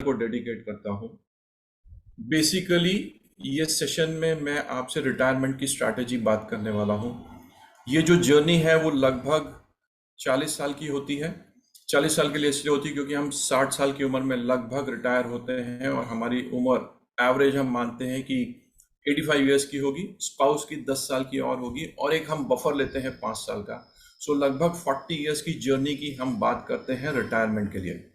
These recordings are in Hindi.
को डेडिकेट करता हूँ। बेसिकली ये सेशन में मैं आपसे रिटायरमेंट की स्ट्रैटेजी बात करने वाला हूँ। ये जो जर्नी है वो लगभग 40 साल की होती है। 40 साल के लिए इसलिए होती है क्योंकि हम 60 साल की उम्र में लगभग रिटायर होते हैं और हमारी उम्र एवरेज हम मानते हैं कि 85 ईयर्स की होगी, स्पाउस की 10 साल की और होगी, और एक हम बफर लेते हैं 5 साल का। सो लगभग 40 ईयर्स की जर्नी की हम बात करते हैं रिटायरमेंट के लिए।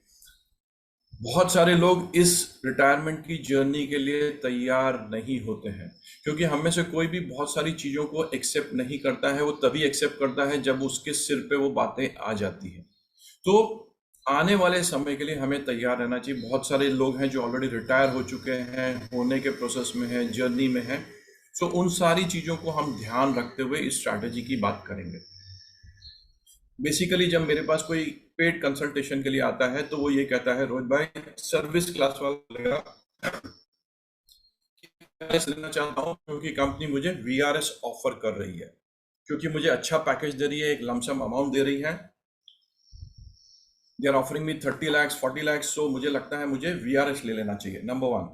बहुत सारे लोग इस रिटायरमेंट की जर्नी के लिए तैयार नहीं होते हैं, क्योंकि हम में से कोई भी बहुत सारी चीज़ों को एक्सेप्ट नहीं करता है। वो तभी एक्सेप्ट करता है जब उसके सिर पे वो बातें आ जाती हैं। तो आने वाले समय के लिए हमें तैयार रहना चाहिए। बहुत सारे लोग हैं जो ऑलरेडी रिटायर हो चुके हैं, होने के प्रोसेस में हैं, जर्नी में हैं। सो उन सारी चीज़ों को हम ध्यान रखते हुए इस स्ट्रैटेजी की बात करेंगे। बेसिकली जब मेरे पास कोई पेड कंसल्टेशन के लिए आता है तो वो ये कहता है, रोहित भाई सर्विस क्लास वाला लेना चाहता हूँ क्योंकि कंपनी मुझे वीआरएस ऑफर कर रही है, क्योंकि मुझे अच्छा पैकेज दे रही है, एक लमसम अमाउंट दे रही है। They are offering me 30 lakhs 40 lakhs, so मुझे लगता है मुझे वीआरएस ले लेना चाहिए, नंबर 1।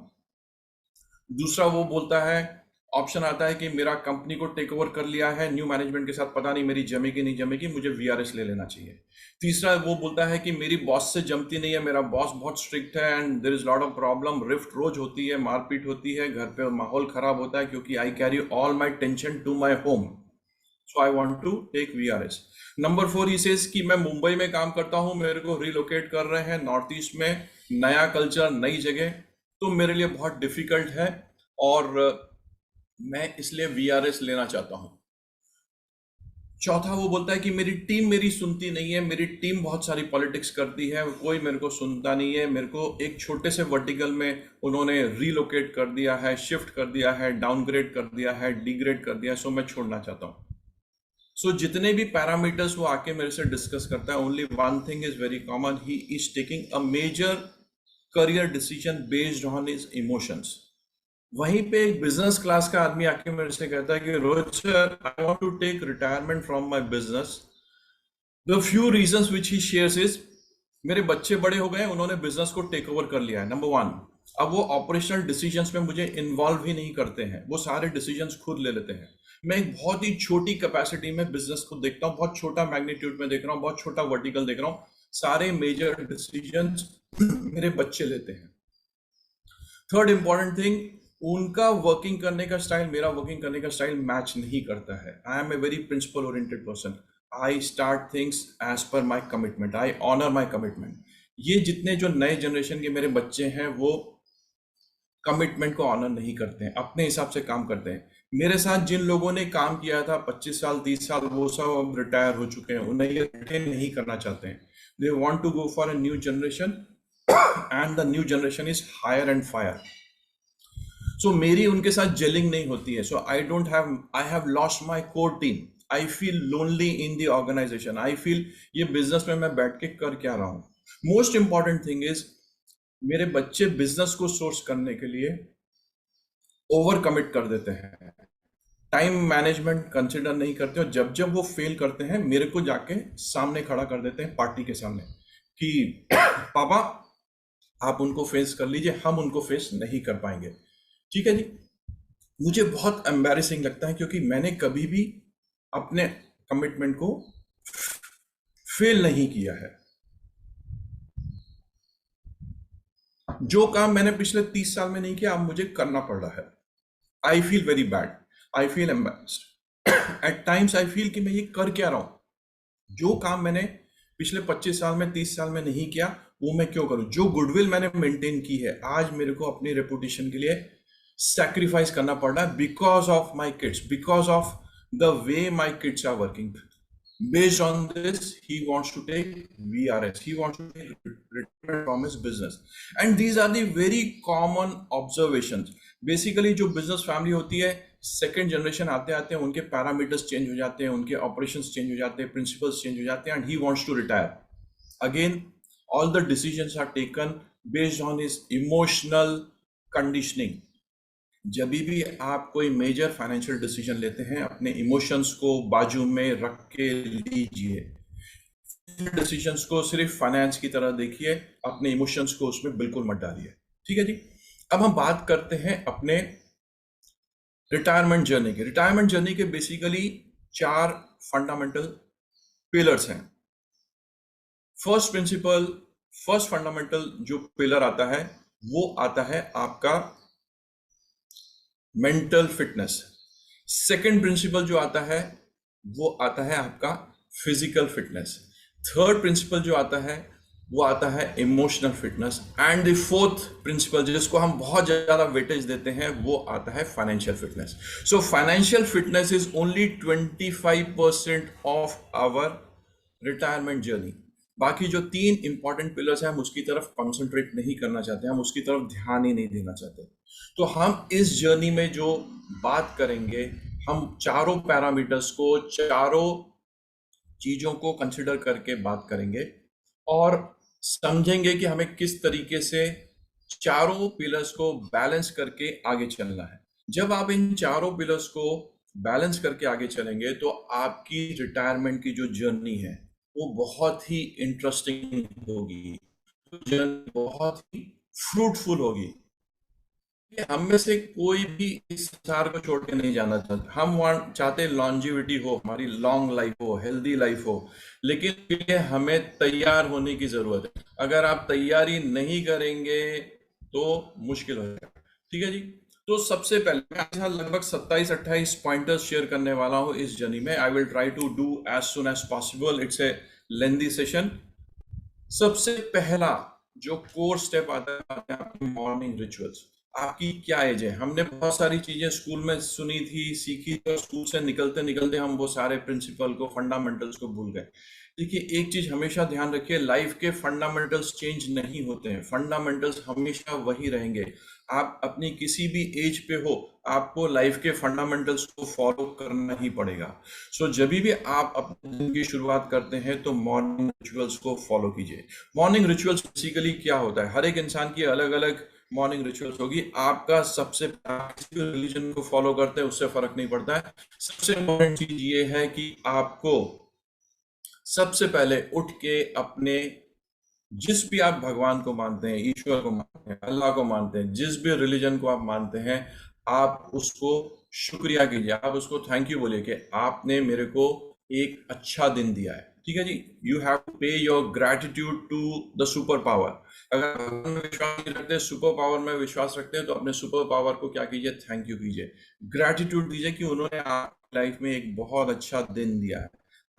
दूसरा वो बोलता है, ऑप्शन आता है कि मेरा कंपनी को टेक ओवर कर लिया है न्यू मैनेजमेंट के साथ, पता नहीं मेरी जमेगी नहीं जमेगी, मुझे वीआरएस ले लेना चाहिए। तीसरा वो बोलता है कि मेरी बॉस से जमती नहीं है, मेरा बॉस बहुत स्ट्रिक्ट है and there is lot of problem, rift रोज होती है, मारपीट होती है, घर पे माहौल खराब होता है क्योंकि I carry all my tension to my home, so I want to take VRS. Number 4 ही सेज कि मैं मुंबई में काम करता हूं, मेरे को रिलोकेट कर रहे हैं नॉर्थ ईस्ट में, नया कल्चर नई जगह, तो मेरे लिए बहुत डिफिकल्ट है और मैं इसलिए वीआरएस लेना चाहता हूं। चौथा वो बोलता है कि मेरी टीम मेरी सुनती नहीं है, मेरी टीम बहुत सारी पॉलिटिक्स करती है, कोई मेरे को सुनता नहीं है, मेरे को एक छोटे से वर्टिकल में उन्होंने रीलोकेट कर दिया है, शिफ्ट कर दिया है, डाउनग्रेड कर दिया है, डिग्रेड कर दिया है, सो मैं छोड़ना चाहता हूँ। सो जितने भी पैरामीटर्स वो आके मेरे से डिस्कस करता है, only one thing is very common, he is taking a major career decision based on his emotions. वहीं पे एक बिजनेस क्लास का आदमी आके मेरे से कहता है कि Rohit sir, I want to take retirement from my business. The few reasons which he shares is, मेरे बच्चे बड़े हो गए, उन्होंने बिजनेस को टेक ओवर कर लिया है, नंबर 1। अब वो ऑपरेशनल डिसीजंस में मुझे इन्वॉल्व ही नहीं करते हैं, वो सारे डिसीजंस खुद ले लेते हैं। मैं एक बहुत ही छोटी कैपेसिटी में बिजनेस को देखता हूँ, बहुत छोटा मैग्नीट्यूड में देख रहा हूँ, बहुत छोटा वर्टिकल देख रहा हूँ, सारे मेजर डिसीजंस मेरे बच्चे लेते हैं। थर्ड इंपॉर्टेंट थिंग, उनका वर्किंग करने का स्टाइल मेरा वर्किंग करने का स्टाइल मैच नहीं करता है। I am a very principle oriented person, I start things as per my commitment, I honour my commitment. ये जितने जो नए जनरेशन के मेरे बच्चे हैं वो कमिटमेंट को ऑनर नहीं करते हैं, अपने हिसाब से काम करते हैं। मेरे साथ जिन लोगों ने काम किया था 25 साल 30 साल, वो सब अब रिटायर हो चुके हैं, उन्हें ये रिटेन नहीं करना चाहते हैं। They want to go for a new generation and the new generation is hire and fire. So मेरी उनके साथ जेलिंग नहीं होती है। So I have lost my core team, I feel lonely in the organisation, I feel ये बिजनेस में मैं बैठ के कर क्या रहा हूं। मोस्ट इंपॉर्टेंट थिंग इज, मेरे बच्चे बिजनेस को सोर्स करने के लिए ओवर कमिट कर देते हैं, टाइम मैनेजमेंट कंसिडर नहीं करते, और जब जब वो फेल करते हैं मेरे को जाके सामने खड़ा कर देते हैं, पार्टी के सामने, कि पापा आप उनको फेस कर लीजिए, हम उनको फेस नहीं कर पाएंगे। ठीक है जी। मुझे बहुत एम्बैरेसिंग लगता है क्योंकि मैंने कभी भी अपने कमिटमेंट को फेल नहीं किया है। जो काम मैंने पिछले 30 साल में नहीं किया, अब मुझे करना पड़ रहा है। I feel very bad, I feel embarrassed at times, I feel कि मैं ये कर क्या रहा हूं। जो काम मैंने पिछले 25 साल में 30 साल में नहीं किया, वो मैं क्यों करूं। जो गुडविल मैंने मेंटेन की है, आज मेरे को अपनी रेपुटेशन के लिए सैक्रिफाइस करना पड़ रहा है, because of my kids, because of the way my kids are working. Based on this, he wants to take VRS. He wants to take retirement from his business. And these are the very common observations. Basically, जो business family होती है, second generation आते आते हैं उनके parameters change हो जाते हैं, उनके operations change हो जाते हैं, principles change हो जाते हैं, and he wants to retire. Again, all the decisions are taken based on his emotional conditioning. जब भी आप कोई मेजर फाइनेंशियल डिसीजन लेते हैं, अपने इमोशंस को बाजू में रख के लीजिए। डिसीजंस को सिर्फ फाइनेंस की तरह देखिए, अपने इमोशंस को उसमें बिल्कुल मत डालिए। ठीक है जी। अब हम बात करते हैं अपने रिटायरमेंट जर्नी की। रिटायरमेंट जर्नी के बेसिकली 4 फंडामेंटल पिलर्स हैं। फर्स्ट फंडामेंटल जो पिलर आता है वो आता है आपका मेंटल फिटनेस। सेकंड प्रिंसिपल जो आता है वो आता है आपका फिजिकल फिटनेस। थर्ड प्रिंसिपल जो आता है वो आता है emotional fitness. And the fourth principle जिसको हम बहुत ज्यादा वेटेज देते हैं वो आता है financial fitness. So financial fitness is only 25% of our retirement journey. बाकी जो 3 इंपॉर्टेंट पिलर्स हैं हम उसकी तरफ कॉन्सेंट्रेट नहीं करना चाहते, हम उसकी तरफ ध्यान ही नहीं देना चाहते। तो हम इस जर्नी में जो बात करेंगे, हम चारों पैरामीटर्स को, चारों चीजों को कंसिडर करके बात करेंगे और समझेंगे कि हमें किस तरीके से चारों पिलर्स को बैलेंस करके आगे चलना है। जब आप इन चारों पिलर्स को बैलेंस करके आगे चलेंगे तो आपकी रिटायरमेंट की जो जर्नी है वो बहुत ही इंटरेस्टिंग होगी, जर्नी बहुत ही फ्रूटफुल होगी। हम में से कोई भी इस संसार को छोड़ के नहीं जाना चाहता। हम चाहते लॉन्जिविटी हो, हमारी लॉन्ग लाइफ हो, हेल्दी लाइफ हो, लेकिन इसके लिए हमें तैयार होने की जरूरत है। अगर आप तैयारी नहीं करेंगे तो मुश्किल हो जाएगा। ठीक है जी। तो सबसे पहले मैं आज यहाँ लगभग 27-28 पॉइंटर्स शेयर करने वाला हूँ इस जर्नी में। I will try to do as soon as possible, it's a lengthy session. सबसे पहला जो कोर स्टेप आता है आपकी मॉर्निंग रिचुअल्स। आपकी क्या एज है? हमने बहुत सारी चीजें स्कूल में सुनी थी, सीखी थी, और स्कूल से निकलते निकलते हम वो सारे प्रिंसिपल को, फंडामेंटल्स को भूल गए। देखिए, एक चीज हमेशा ध्यान रखिए, लाइफ के फंडामेंटल्स चेंज नहीं होते हैं, फंडामेंटल्स हमेशा वही रहेंगे। आप अपनी किसी भी एज पे हो, आपको लाइफ के फंडामेंटल्स को फॉलो करना ही पड़ेगा। सो जब भी आप अपने दिन की शुरुआत करते हैं तो मॉर्निंग रिचुअल्स को फॉलो कीजिए। मॉर्निंग रिचुअल्स बेसिकली क्या होता है? हर एक इंसान की अलग अलग मॉर्निंग रिचुअल्स होगी। आपका सबसे किसी भी रिलीजन को फॉलो करते हैं उससे फर्क नहीं पड़ता है। सबसे इम्पोर्टेंट चीज ये है कि आपको सबसे पहले उठ के अपने, जिस भी आप भगवान को मानते हैं, ईश्वर को मानते हैं, अल्लाह को मानते हैं, जिस भी रिलीजन को आप मानते हैं, आप उसको शुक्रिया कीजिए, आप उसको थैंक यू बोलिए कि आपने मेरे को एक अच्छा दिन दिया है। ठीक है जी। You have to pay your gratitude to the super power. अगर भगवान में विश्वास नहीं रखते, सुपर पावर में विश्वास रखते हैं, तो अपने सुपर पावर को क्या कीजिए? थैंक यू कीजिए, ग्रैटिट्यूड दीजिए कि उन्होंने आपकी लाइफ में एक बहुत अच्छा दिन दिया है।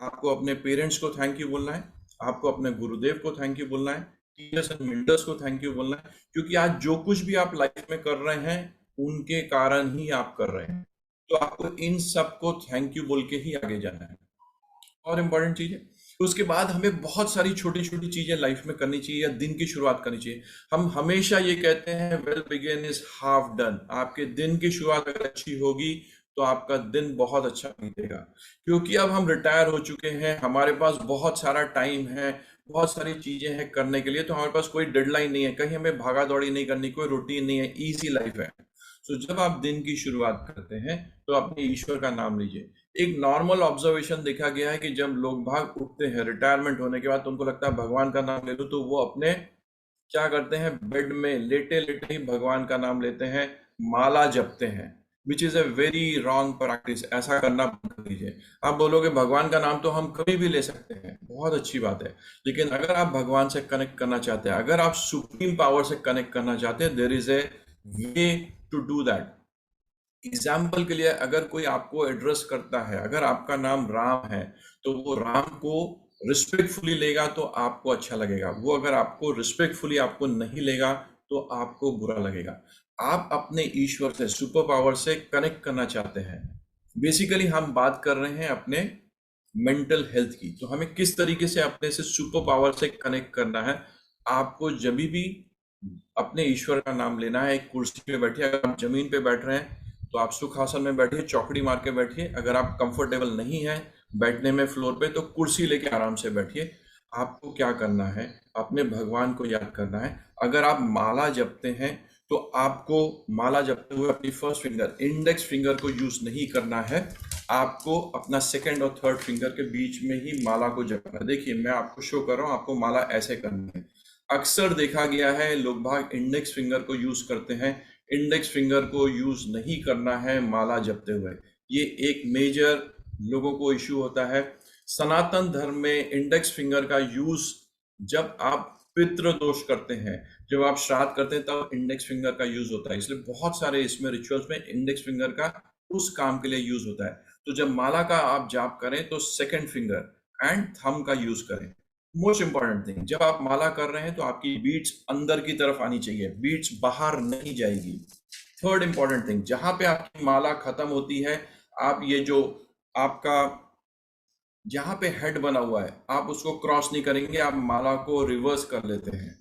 आपको अपने पेरेंट्स को थैंक यू बोलना है, आपको अपने गुरुदेव को थैंक यू बोलना है, टीचर्स एंड मेंटर्स को थैंक यू बोलना है, क्योंकि आज जो कुछ भी आप लाइफ में कर रहे हैं उनके कारण ही आप कर रहे हैं। तो आपको इन सब को थैंक यू बोल के ही आगे जाना है। और इम्पोर्टेंट चीज है, उसके बाद हमें बहुत सारी छोटी छोटी चीजें लाइफ में करनी चाहिए या दिन की शुरुआत करनी चाहिए। हम हमेशा ये कहते हैं well begin is half done. आपके दिन की शुरुआत अगर अच्छी होगी तो आपका दिन बहुत अच्छा बीतेगा, क्योंकि अब हम रिटायर हो चुके हैं, हमारे पास बहुत सारा टाइम है, बहुत सारी चीजें हैं करने के लिए। तो हमारे पास कोई डेडलाइन नहीं है, कहीं हमें भागा दौड़ी नहीं करनी, कोई रूटीन नहीं है, इजी लाइफ है। सो जब आप दिन की शुरुआत करते हैं तो अपने ईश्वर का नाम लीजिए। एक नॉर्मल ऑब्जर्वेशन देखा गया है कि जब लोग भाग उठते हैं रिटायरमेंट होने के बाद, तो उनको लगता है भगवान का नाम ले लो, तो वो अपने क्या करते हैं, बेड में लेटे लेटे ही भगवान का नाम लेते हैं, माला जपते हैं, which is a very wrong practice. ऐसा करना बंद कर दीजिए। आप बोलोगे भगवान का नाम तो हम कभी भी ले सकते हैं, बहुत अच्छी बात है, लेकिन अगर आप भगवान से कनेक्ट करना चाहते हैं, अगर आप सुप्रीम पावर से कनेक्ट करना चाहते हैं, there is a way to do that. Example के लिए, अगर कोई आपको एड्रेस करता है, अगर आपका नाम राम है, तो वो राम को रिस्पेक्टफुली लेगा तो आपको अच्छा लगेगा। वो अगर आपको रिस्पेक्टफुली आपको नहीं लेगा तो आपको बुरा लगेगा। आप अपने ईश्वर से, सुपर पावर से कनेक्ट करना चाहते हैं। बेसिकली हम बात कर रहे हैं अपने मेंटल हेल्थ की। तो हमें किस तरीके से अपने से सुपर पावर से कनेक्ट करना है? आपको जब भी अपने ईश्वर का नाम लेना है, एक कुर्सी पे बैठिए। अगर आप जमीन पे बैठ रहे हैं तो आप सुखासन में बैठिए, चौकड़ी मार के बैठिए। अगर आप कंफर्टेबल नहीं है बैठने में फ्लोर पे, तो कुर्सी लेके आराम से बैठिए। आपको क्या करना है? अपने भगवान को याद करना है। अगर आप माला जपते हैं तो आपको माला जपते हुए अपनी फर्स्ट फिंगर, इंडेक्स फिंगर को यूज नहीं करना है। आपको अपना सेकंड और थर्ड फिंगर के बीच में ही माला को जपना है। देखिए मैं आपको शो कर रहा हूँ, आपको माला ऐसे करनी है। अक्सर देखा गया है लोग भाग इंडेक्स फिंगर को यूज करते हैं, इंडेक्स फिंगर को यूज नहीं करना है माला जपते हुए। ये एक मेजर लोगों को इश्यू होता है। सनातन धर्म में इंडेक्स फिंगर का यूज जब आप पितृ दोष करते हैं, जब आप श्राद्ध करते हैं, तब इंडेक्स फिंगर का यूज होता है। इसलिए बहुत सारे इसमें रिचुअल्स में इंडेक्स फिंगर का उस काम के लिए यूज होता है। तो जब माला का आप जाप करें तो सेकंड फिंगर एंड थंब का यूज करें। मोस्ट इंपॉर्टेंट थिंग, जब आप माला कर रहे हैं तो आपकी बीट्स अंदर की तरफ आनी चाहिए, बीट्स बाहर नहीं जाएगी। थर्ड इंपॉर्टेंट थिंग, जहां पे आपकी माला खत्म होती है, आप ये जो आपका जहां पे हेड बना हुआ है, आप उसको क्रॉस नहीं करेंगे, आप माला को रिवर्स कर लेते हैं।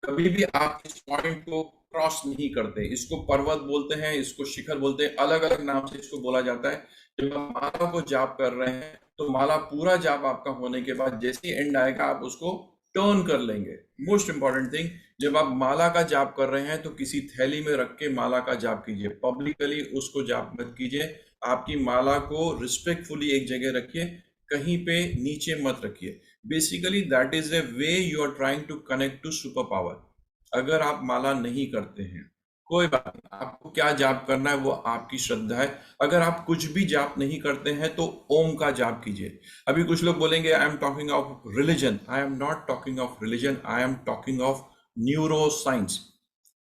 कभी भी आप इस पॉइंट को क्रॉस नहीं करते। इसको पर्वत बोलते हैं, इसको शिखर बोलते हैं, अलग अलग नाम से इसको बोला जाता है। जब आप माला को जाप कर रहे हैं तो माला पूरा जाप आपका होने के बाद जैसे ही एंड आएगा आप उसको टर्न कर लेंगे। मोस्ट इंपॉर्टेंट थिंग, जब आप माला का जाप कर रहे हैं तो किसी थैली में रख के माला का जाप कीजिए, पब्लिकली उसको जाप मत कीजिए। आपकी माला को रिस्पेक्टफुली एक जगह रखिए, कहीं पे नीचे मत रखिए। Basically that is a way you are trying to connect to super power. अगर आप माला नहीं करते हैं कोई बात नहीं, आपको क्या जाप करना है वो आपकी श्रद्धा है। अगर आप कुछ भी जाप नहीं करते हैं तो ओम का जाप कीजिए। अभी कुछ लोग बोलेंगे I am talking of religion, I am not talking of religion, I am talking of neuro science.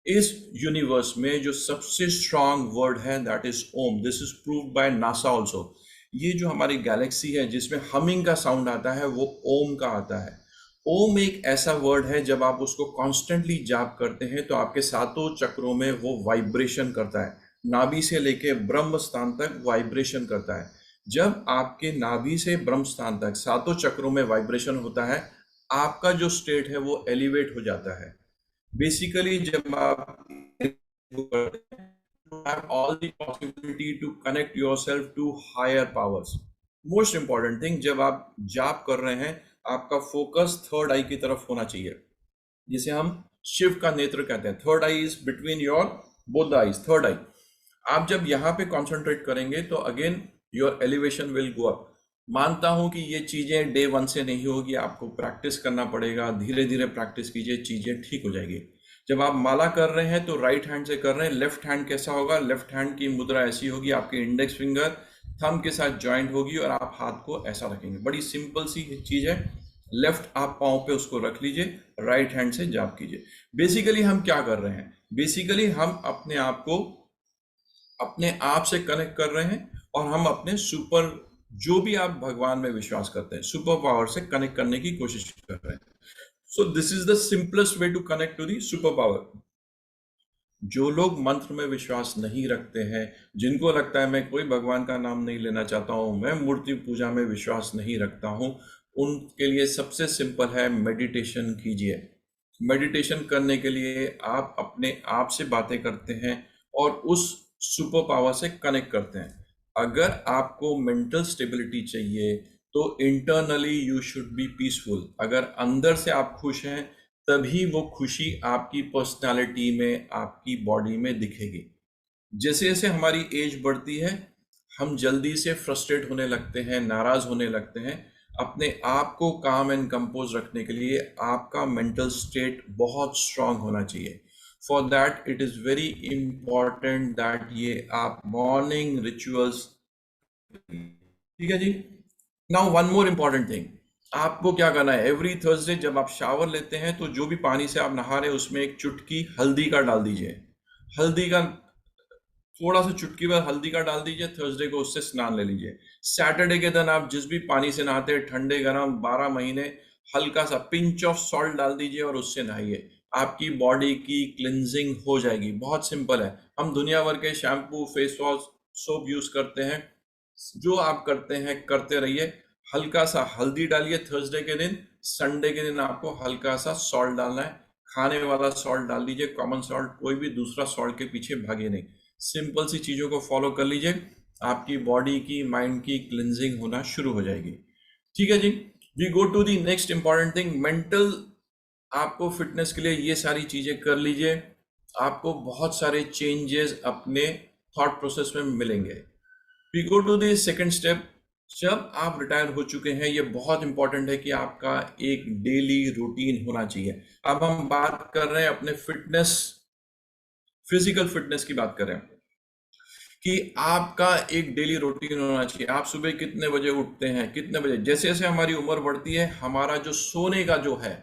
इस यूनिवर्स में जो सबसे स्ट्रांग वर्ड है that is Om. This is proved by NASA also. ये जो हमारी गैलेक्सी है जिसमें हमिंग का साउंड आता है वो ओम का आता है। ओम एक ऐसा वर्ड है, जब आप उसको कॉन्स्टेंटली जाप करते हैं तो आपके सातों चक्रों में वो वाइब्रेशन करता है। नाभि से लेके ब्रह्म स्थान तक वाइब्रेशन करता है। जब आपके नाभि से ब्रह्म स्थान तक सातों चक्रों में वाइब्रेशन होता है, आपका जो स्टेट है वो एलिवेट हो जाता है। बेसिकली जब आप have all the possibility to connect yourself to higher powers. Most important thing, जब आप जाप कर रहे हैं आपका फोकस थर्ड आई की तरफ होना चाहिए, जिसे हम शिव का नेत्र कहते हैं। Third eye is between your both the eyes, third eye. आप जब यहाँ पे कॉन्सेंट्रेट करेंगे तो again your elevation will go up. मानता हूं कि ये चीजें डे वन से नहीं होगी, आपको प्रैक्टिस करना पड़ेगा, धीरे धीरे प्रैक्टिस कीजिए, चीजें ठीक हो जाएगी। जब आप माला कर रहे हैं तो राइट हैंड से कर रहे हैं। लेफ्ट हैंड कैसा होगा? लेफ्ट हैंड की मुद्रा ऐसी होगी, आपके इंडेक्स फिंगर थंब के साथ ज्वाइंट होगी और आप हाथ को ऐसा रखेंगे। बड़ी सिंपल सी चीज है। लेफ्ट आप पाँव पे उसको रख लीजिए, राइट हैंड से जाप कीजिए। बेसिकली हम क्या कर रहे हैं? बेसिकली हम अपने आप को अपने आप से कनेक्ट कर रहे हैं और हम अपने सुपर, जो भी आप भगवान में विश्वास करते हैं, सुपर पावर से कनेक्ट करने की कोशिश कर रहे हैं। So this is the simplest way to connect to the super power. जो लोग मंत्र में विश्वास नहीं रखते हैं, जिनको लगता है मैं कोई भगवान का नाम नहीं लेना चाहता हूं, मैं मूर्ति पूजा में विश्वास नहीं रखता हूं, उनके लिए सबसे सिंपल है मेडिटेशन कीजिए। मेडिटेशन करने के लिए आप अपने आप से बातें करते हैं और उस सुपर पावर से कनेक्ट करते हैं। अगर आपको मेंटल स्टेबिलिटी चाहिए तो internally you should be peaceful. अगर अंदर से आप खुश हैं तभी वो खुशी आपकी पर्सनालिटी में, आपकी बॉडी में दिखेगी। जैसे जैसे हमारी एज बढ़ती है हम जल्दी से फ्रस्ट्रेट होने लगते हैं, नाराज होने लगते हैं। अपने आप को काम एंड कंपोज रखने के लिए आपका मेंटल स्टेट बहुत स्ट्रांग होना चाहिए। For that it is very important that ये आप मॉर्निंग रिचुअल्स, ठीक है जी। Now one more important thing, आपको क्या करना है? एवरी थर्सडे जब आप शावर लेते हैं तो जो भी पानी से आप नहा रहे हैं उसमें एक चुटकी हल्दी का डाल दीजिए। हल्दी का थोड़ा सा चुटकी भर हल्दी का डाल दीजिए, थर्सडे को उससे स्नान ले लीजिए। सैटरडे के दिन आप जिस भी पानी से नहाते हैं, ठंडे गरम 12 महीने, हल्का सा पिंच ऑफ सॉल्ट डाल दीजिए और उससे नहाइए। आपकी बॉडी की क्लिनजिंग हो जाएगी। बहुत सिंपल है। हम दुनिया भर के shampoo, face wash, soap use करते हैं। जो आप करते हैं करते रहिए। हल्का सा हल्दी डालिए थर्सडे के दिन। संडे के दिन आपको हल्का सा सॉल्ट डालना है। खाने वाला सॉल्ट डाल दीजिए, कॉमन सॉल्ट, कोई भी दूसरा सॉल्ट के पीछे भागे नहीं। सिंपल सी चीजों को फॉलो कर लीजिए, आपकी बॉडी की, माइंड की क्लिनजिंग होना शुरू हो जाएगी। ठीक है जी। We go to the next important thing, mental. आपको फिटनेस के लिए ये सारी चीजें कर लीजिए, आपको बहुत सारे चेंजेस अपने थॉट प्रोसेस में मिलेंगे। We go to the second step. जब आप रिटायर हो चुके हैं, ये बहुत इंपॉर्टेंट है कि आपका एक डेली रूटीन होना चाहिए। अब हम बात कर रहे हैं अपने फिटनेस, फिजिकल फिटनेस की बात करें कि आपका एक डेली रूटीन होना चाहिए। आप सुबह कितने बजे उठते हैं, कितने बजे, जैसे जैसे हमारी उम्र बढ़ती है हमारा जो सोने का जो है,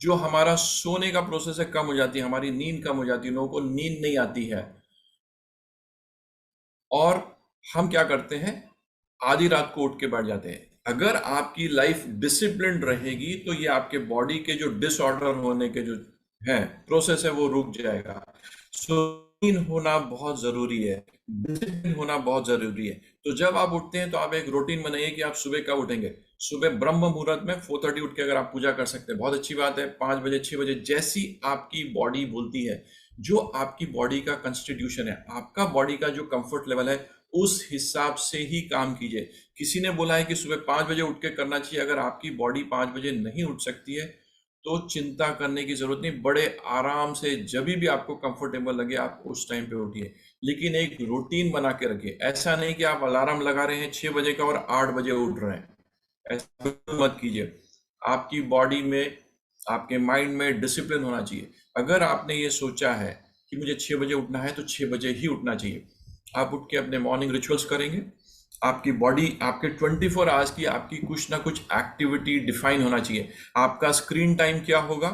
जो हमारा सोने का प्रोसेस है कम हो जाती है, हमारी नींद कम हो जाती है, लोगों को नींद नहीं आती है। और हम क्या करते हैं, आधी रात को उठ के बैठ जाते हैं। अगर आपकी लाइफ डिसिप्लिन्ड रहेगी तो ये आपके बॉडी के जो डिसऑर्डर होने के जो है प्रोसेस है वो रुक जाएगा। सो रूटीन होना बहुत जरूरी है, डिसिप्लिन होना बहुत जरूरी है। तो जब आप उठते हैं तो आप एक रूटीन बनाइए कि आप सुबह कब उठेंगे। सुबह ब्रह्म मुहूर्त में 4:30 उठ के अगर आप पूजा कर सकते हैं बहुत अच्छी बात है। 5 बजे 6 बजे जैसी आपकी बॉडी बोलती है, जो आपकी बॉडी का कंस्टिट्यूशन है, आपका बॉडी का जो कंफर्ट लेवल है, उस हिसाब से ही काम कीजिए। किसी ने बोला है कि सुबह 5 बजे उठ के करना चाहिए। अगर आपकी बॉडी 5 बजे नहीं उठ सकती है तो चिंता करने की जरूरत नहीं, बड़े आराम से जब भी आपको कंफर्टेबल लगे आप उस टाइम पे उठिए। लेकिन एक रूटीन बना के रखिए। ऐसा नहीं कि आप अलार्म लगा रहे हैं 6 बजे का और 8 बजे उठ रहे हैं, ऐसा बिल्कुल मत कीजिए। आपकी बॉडी में, आपके माइंड में डिसिप्लिन होना चाहिए। अगर आपने ये सोचा है कि मुझे 6 बजे उठना है तो 6 बजे ही उठना चाहिए। आप उठ के अपने मॉर्निंग रिचुअल्स करेंगे। आपकी बॉडी, आपके 24 आवर्स की आपकी कुछ ना कुछ एक्टिविटी डिफाइन होना चाहिए। आपका स्क्रीन टाइम क्या होगा,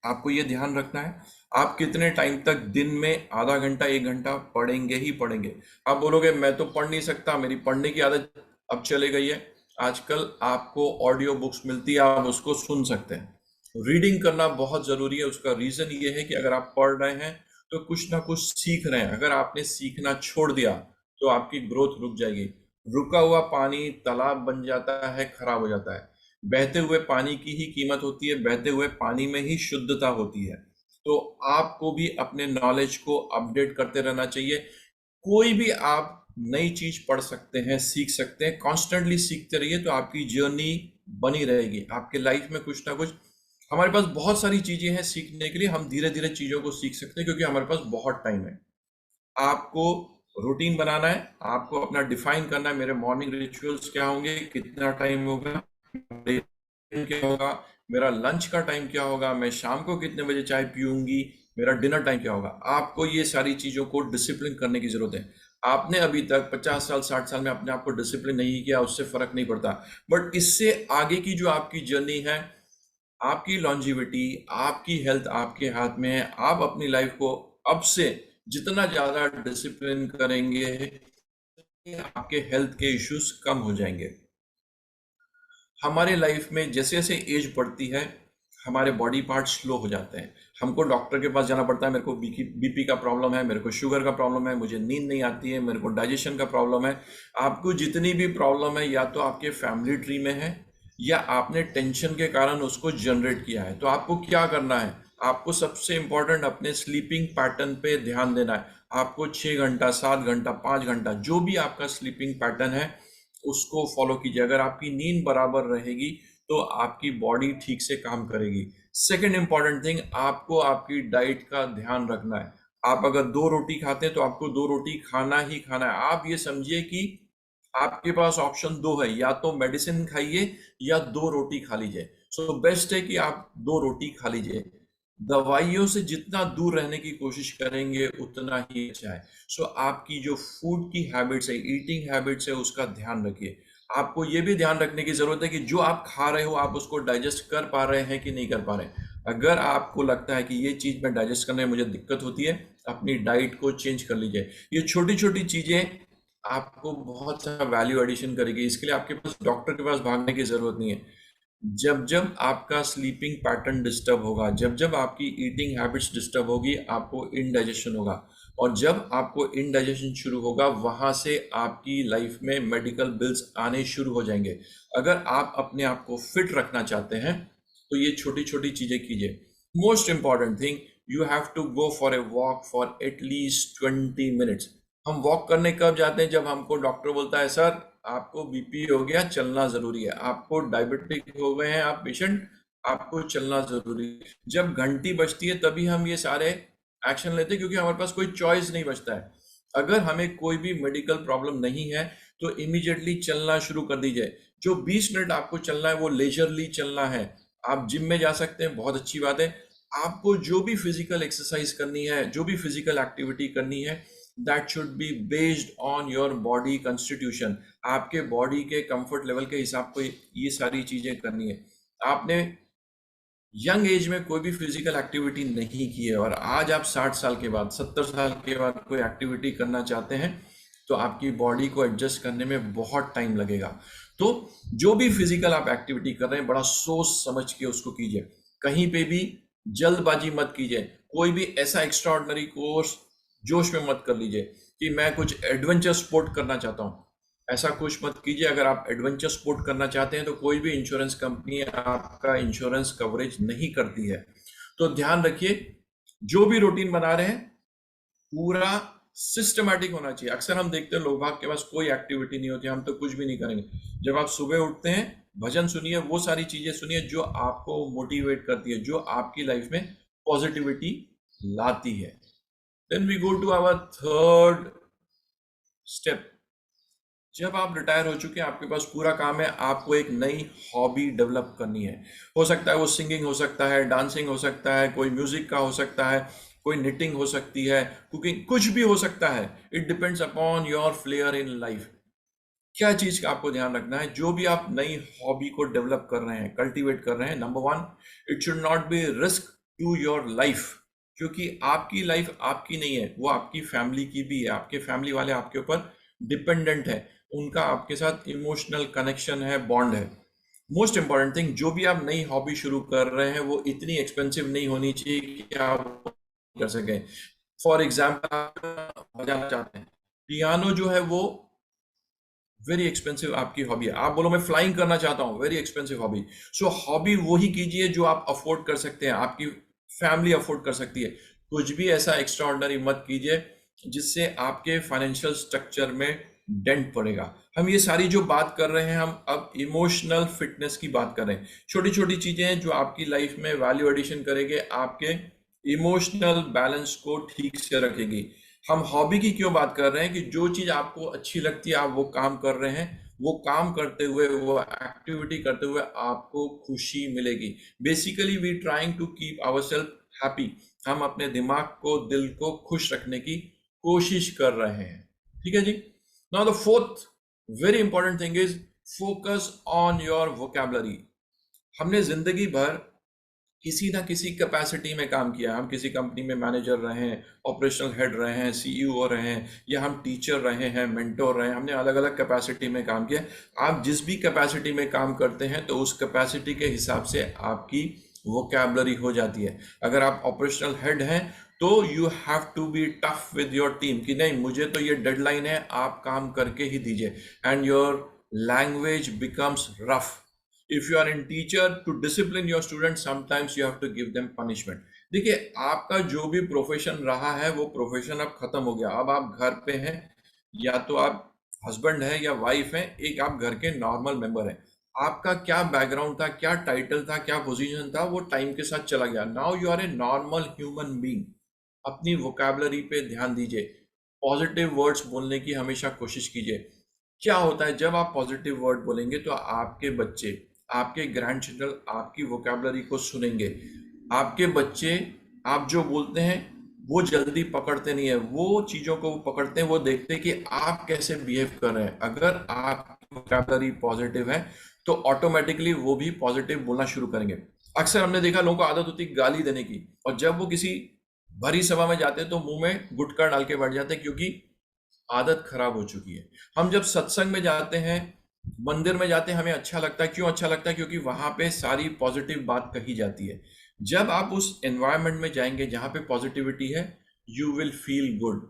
आपको ये ध्यान रखना है। आप कितने टाइम तक दिन में आधा घंटा 1 घंटा पढ़ेंगे ही पढ़ेंगे। आप बोलोगे मैं तो पढ़ नहीं सकता, मेरी पढ़ने की आदत अब चले गई है। आजकल आपको ऑडियो बुक्स मिलती है, आप उसको सुन सकते हैं। रीडिंग करना बहुत जरूरी है। उसका रीजन ये है कि अगर आप पढ़ रहे हैं तो कुछ ना कुछ सीख रहे हैं। अगर आपने सीखना छोड़ दिया तो आपकी ग्रोथ रुक जाएगी। रुका हुआ पानी तालाब बन जाता है, खराब हो जाता है। बहते हुए पानी की ही कीमत होती है, बहते हुए पानी में ही शुद्धता होती है। तो आपको भी अपने नॉलेज को अपडेट करते रहना चाहिए। कोई भी आप नई चीज पढ़ सकते हैं, सीख सकते हैं। कॉन्स्टेंटली सीखते रहिए तो आपकी जर्नी बनी रहेगी। आपके लाइफ में कुछ ना कुछ, हमारे पास बहुत सारी चीजें हैं सीखने के लिए। हम धीरे धीरे चीजों को सीख सकते हैं क्योंकि हमारे पास बहुत टाइम है। आपको रूटीन बनाना है, आपको अपना डिफाइन करना है। मेरे मॉर्निंग रिचुअल्स क्या होंगे, कितना टाइम होगा, क्या होगा, मेरा लंच का टाइम क्या होगा, मैं शाम को कितने बजे चाय पीऊंगी, मेरा डिनर टाइम क्या होगा। आपको ये सारी चीजों को डिसिप्लिन करने की जरूरत है। आपने अभी तक 50 साल 60 साल में अपने आप को डिसिप्लिन नहीं किया, उससे फर्क नहीं पड़ता। बट इससे आगे की जो आपकी जर्नी है, आपकी लॉन्जिविटी, आपकी हेल्थ आपके हाथ में है। आप अपनी लाइफ को अब से जितना ज्यादा डिसिप्लिन करेंगे, आपके हेल्थ के इश्यूज कम हो जाएंगे। हमारे लाइफ में जैसे जैसे एज बढ़ती है हमारे बॉडी पार्ट स्लो हो जाते हैं। हमको डॉक्टर के पास जाना पड़ता है। मेरे को बीपी का प्रॉब्लम है, मेरे को शुगर का प्रॉब्लम है, मुझे नींद नहीं आती है, मेरे को डाइजेशन का प्रॉब्लम है। आपको जितनी भी प्रॉब्लम है या तो आपके फैमिली ट्री में है या आपने टेंशन के कारण उसको जनरेट किया है। तो आपको क्या करना है, आपको सबसे इंपॉर्टेंट अपने स्लीपिंग पैटर्न पे ध्यान देना है। आपको 6 घंटा 7 घंटा 5 घंटा जो भी आपका स्लीपिंग पैटर्न है उसको फॉलो कीजिए। अगर आपकी नींद बराबर रहेगी तो आपकी बॉडी ठीक से काम करेगी। सेकेंड इंपॉर्टेंट थिंग, आपको आपकी डाइट का ध्यान रखना है। आप अगर 2 रोटी खाते हैं तो आपको 2 रोटी खाना ही खाना है। आप ये समझिए कि आपके पास ऑप्शन 2 है, या तो मेडिसिन खाइए या 2 रोटी खा लीजिए। सो बेस्ट है कि आप 2 रोटी खा लीजिए। दवाइयों से जितना दूर रहने की कोशिश करेंगे उतना ही अच्छा है। सो आपकी जो फूड की हैबिट्स है, ईटिंग हैबिट्स है, उसका ध्यान रखिए। आपको ये भी ध्यान रखने की जरूरत है कि जो आप खा रहे हो आप उसको डाइजेस्ट कर पा रहे हैं कि नहीं कर पा रहे हैं। अगर आपको लगता है कि ये चीज में डाइजेस्ट करने में मुझे दिक्कत होती है, अपनी डाइट को चेंज कर लीजिए। ये छोटी छोटी चीजें आपको बहुत सारा वैल्यू एडिशन करेगी। इसके लिए आपके पास डॉक्टर के पास भागने की जरूरत नहीं है। जब जब आपका स्लीपिंग पैटर्न डिस्टर्ब होगा, जब जब आपकी ईटिंग हैबिट्स डिस्टर्ब होगी, आपको इनडाइजेशन होगा। और जब आपको इनडाइजेशन शुरू होगा वहां से आपकी लाइफ में मेडिकल बिल्स आने शुरू हो जाएंगे। अगर आप अपने आप को फिट रखना चाहते हैं तो ये छोटी छोटी चीजें कीजिए। Most important thing, you have to go for a walk for at least 20 minutes. हम वॉक करने कब जाते हैं, जब हमको डॉक्टर बोलता है सर आपको बीपी हो गया, चलना जरूरी है, आपको डायबिटिक हो गए हैं आप पेशेंट, आपको चलना जरूरी है। जब घंटी बजती है तभी हम ये सारे एक्शन लेते हैं क्योंकि हमारे पास कोई चॉइस नहीं बचता है। अगर हमें कोई भी मेडिकल प्रॉब्लम नहीं है तो इमीडिएटली चलना शुरू कर दीजिए। जो 20 मिनट आपको चलना है वो लेजरली चलना है। आप जिम में जा सकते हैं, बहुत अच्छी बात है। आपको जो भी फिजिकल एक्सरसाइज करनी है, जो भी फिजिकल एक्टिविटी करनी है, that should be based on your body constitution. आपके बॉडी के कंफर्ट लेवल के हिसाब को ये सारी चीजें करनी है। आपने यंग एज में कोई भी फिजिकल एक्टिविटी नहीं की है और आज आप 60 साल के बाद, 70 साल के बाद कोई एक्टिविटी करना चाहते हैं तो आपकी बॉडी को एडजस्ट करने में बहुत टाइम लगेगा। तो जो भी फिजिकल आप एक्टिविटी कर रहे हैं, बड़ा सोच समझ के उसको कीजिए। कहीं पे भी जल्दबाजी मत कीजिए। कोई भी ऐसा एक्स्ट्रा ऑर्डिनरी कोर्स जोश में मत कर लीजिए कि मैं कुछ एडवेंचर स्पोर्ट करना चाहता हूँ। ऐसा कुछ मत कीजिए। अगर आप एडवेंचर स्पोर्ट करना चाहते हैं तो कोई भी इंश्योरेंस कंपनी आपका इंश्योरेंस कवरेज नहीं करती है। तो ध्यान रखिए, जो भी रूटीन बना रहे हैं पूरा सिस्टमैटिक होना चाहिए। अक्सर हम देखते हैं लोग भाग के पास कोई एक्टिविटी नहीं होती, हम तो कुछ भी नहीं करेंगे। जब आप सुबह उठते हैं, भजन सुनिए, वो सारी चीजें सुनिए जो आपको मोटिवेट करती है, जो आपकी लाइफ में पॉजिटिविटी लाती है। Then we go to our third step. जब आप रिटायर हो चुके हैं, आपके पास पूरा काम है, आपको एक नई हॉबी डेवलप करनी है। हो सकता है वो सिंगिंग हो सकता है, डांसिंग हो सकता है, कोई म्यूजिक का हो सकता है, कोई निटिंग हो सकती है, कुकिंग, कुछ भी हो सकता है। It depends upon your flair in life. क्या चीज का आपको ध्यान रखना है? जो भी आप नई हॉबी को डेवलप कर रहे हैं, कल्टीवेट कर रहे हैं, number one, it should not be risk to your life. क्योंकि आपकी लाइफ आपकी नहीं है, वो आपकी फैमिली की भी है। आपके फैमिली वाले आपके ऊपर डिपेंडेंट है, उनका आपके साथ इमोशनल कनेक्शन है, बॉन्ड है। मोस्ट इंपॉर्टेंट थिंग, जो भी आप नई हॉबी शुरू कर रहे हैं वो इतनी एक्सपेंसिव नहीं होनी चाहिए कि आप कर सकें। फॉर एग्जाम्पल, आप बजाना चाहते हैं, पियानो जो है वो वेरी एक्सपेंसिव आपकी हॉबी है। आप बोलो मैं फ्लाइंग करना चाहता हूँ, वेरी एक्सपेंसिव हॉबी। सो हॉबी वही कीजिए जो आप अफोर्ड कर सकते हैं, आपकी फैमिली अफोर्ड कर सकती है। कुछ भी ऐसा एक्स्ट्रा ऑर्डिनरी मत कीजिए जिससे आपके फाइनेंशियल स्ट्रक्चर में डेंट पड़ेगा। हम ये सारी जो बात कर रहे हैं, हम अब इमोशनल फिटनेस की बात कर रहे हैं। छोटी छोटी चीजें हैं जो आपकी लाइफ में वैल्यू एडिशन करेंगे, आपके इमोशनल बैलेंस को ठीक से रखेगी। हम हॉबी की क्यों बात कर रहे हैं कि जो चीज आपको अच्छी लगती है, आप वो काम कर रहे हैं, वो काम करते हुए, वो एक्टिविटी करते हुए आपको खुशी मिलेगी। Basically we trying to keep our self happy. हम अपने दिमाग को, दिल को खुश रखने की कोशिश कर रहे हैं। ठीक है जी। Now the fourth very important thing is focus on your vocabulary. हमने जिंदगी भर किसी ना किसी कैपेसिटी में काम किया। हम किसी कंपनी में मैनेजर रहे हैं, ऑपरेशनल हेड रहे हैं, सीईओ रहे हैं, या हम टीचर रहे हैं, मेंटोर रहे हैं। हमने अलग अलग कैपेसिटी में काम किया। आप जिस भी कैपेसिटी में काम करते हैं तो उस कैपेसिटी के हिसाब से आपकी वोकैबुलरी हो जाती है। अगर आप ऑपरेशनल हेड हैं तो you have to be tough with your team कि नहीं, मुझे तो ये डेडलाइन है, आप काम करके ही दीजिए। And your language becomes rough. If you are in teacher, to discipline your student sometimes you have to give them punishment. देखिए, आपका जो भी प्रोफेशन रहा है वो प्रोफेशन अब खत्म हो गया। अब आप घर पे हैं, या तो आप हस्बैंड है या वाइफ है, एक आप घर के नॉर्मल मेंबर हैं। आपका क्या बैकग्राउंड था, क्या टाइटल था, क्या पोजीशन था, वो टाइम के साथ चला गया। Now you are a normal human being. अपनी वोकैबुलरी पे ध्यान दीजिए। पॉजिटिव वर्ड्स बोलने की हमेशा कोशिश कीजिए। क्या होता है जब आप पॉजिटिव वर्ड बोलेंगे तो आपके बच्चे, आपके ग्रैंड चिल्ड्रन आपकी वोकैबुलरी को सुनेंगे। आपके बच्चे, आप जो बोलते हैं वो जल्दी पकड़ते नहीं है, वो चीजों को पकड़ते हैं, वो देखते हैं कि आप कैसे बिहेव कर रहे हैं। अगर आपकी वोकैबुलरी पॉजिटिव है तो ऑटोमेटिकली वो भी पॉजिटिव बोलना शुरू करेंगे। अक्सर हमने देखा लोगों को आदत होती है गाली देने की, और जब वो किसी भरी सभा में जाते हैं तो मुंह में गुटखा डाल के बैठ जाते हैं, क्योंकि आदत खराब हो चुकी है। हम जब सत्संग में जाते हैं, मंदिर में जाते हैं, हमें अच्छा लगता है। क्यों अच्छा लगता है? क्योंकि वहां पे सारी पॉजिटिव बात कही जाती है। जब आप उस एनवायरनमेंट में जाएंगे जहां पे पॉजिटिविटी है, यू विल फील गुड।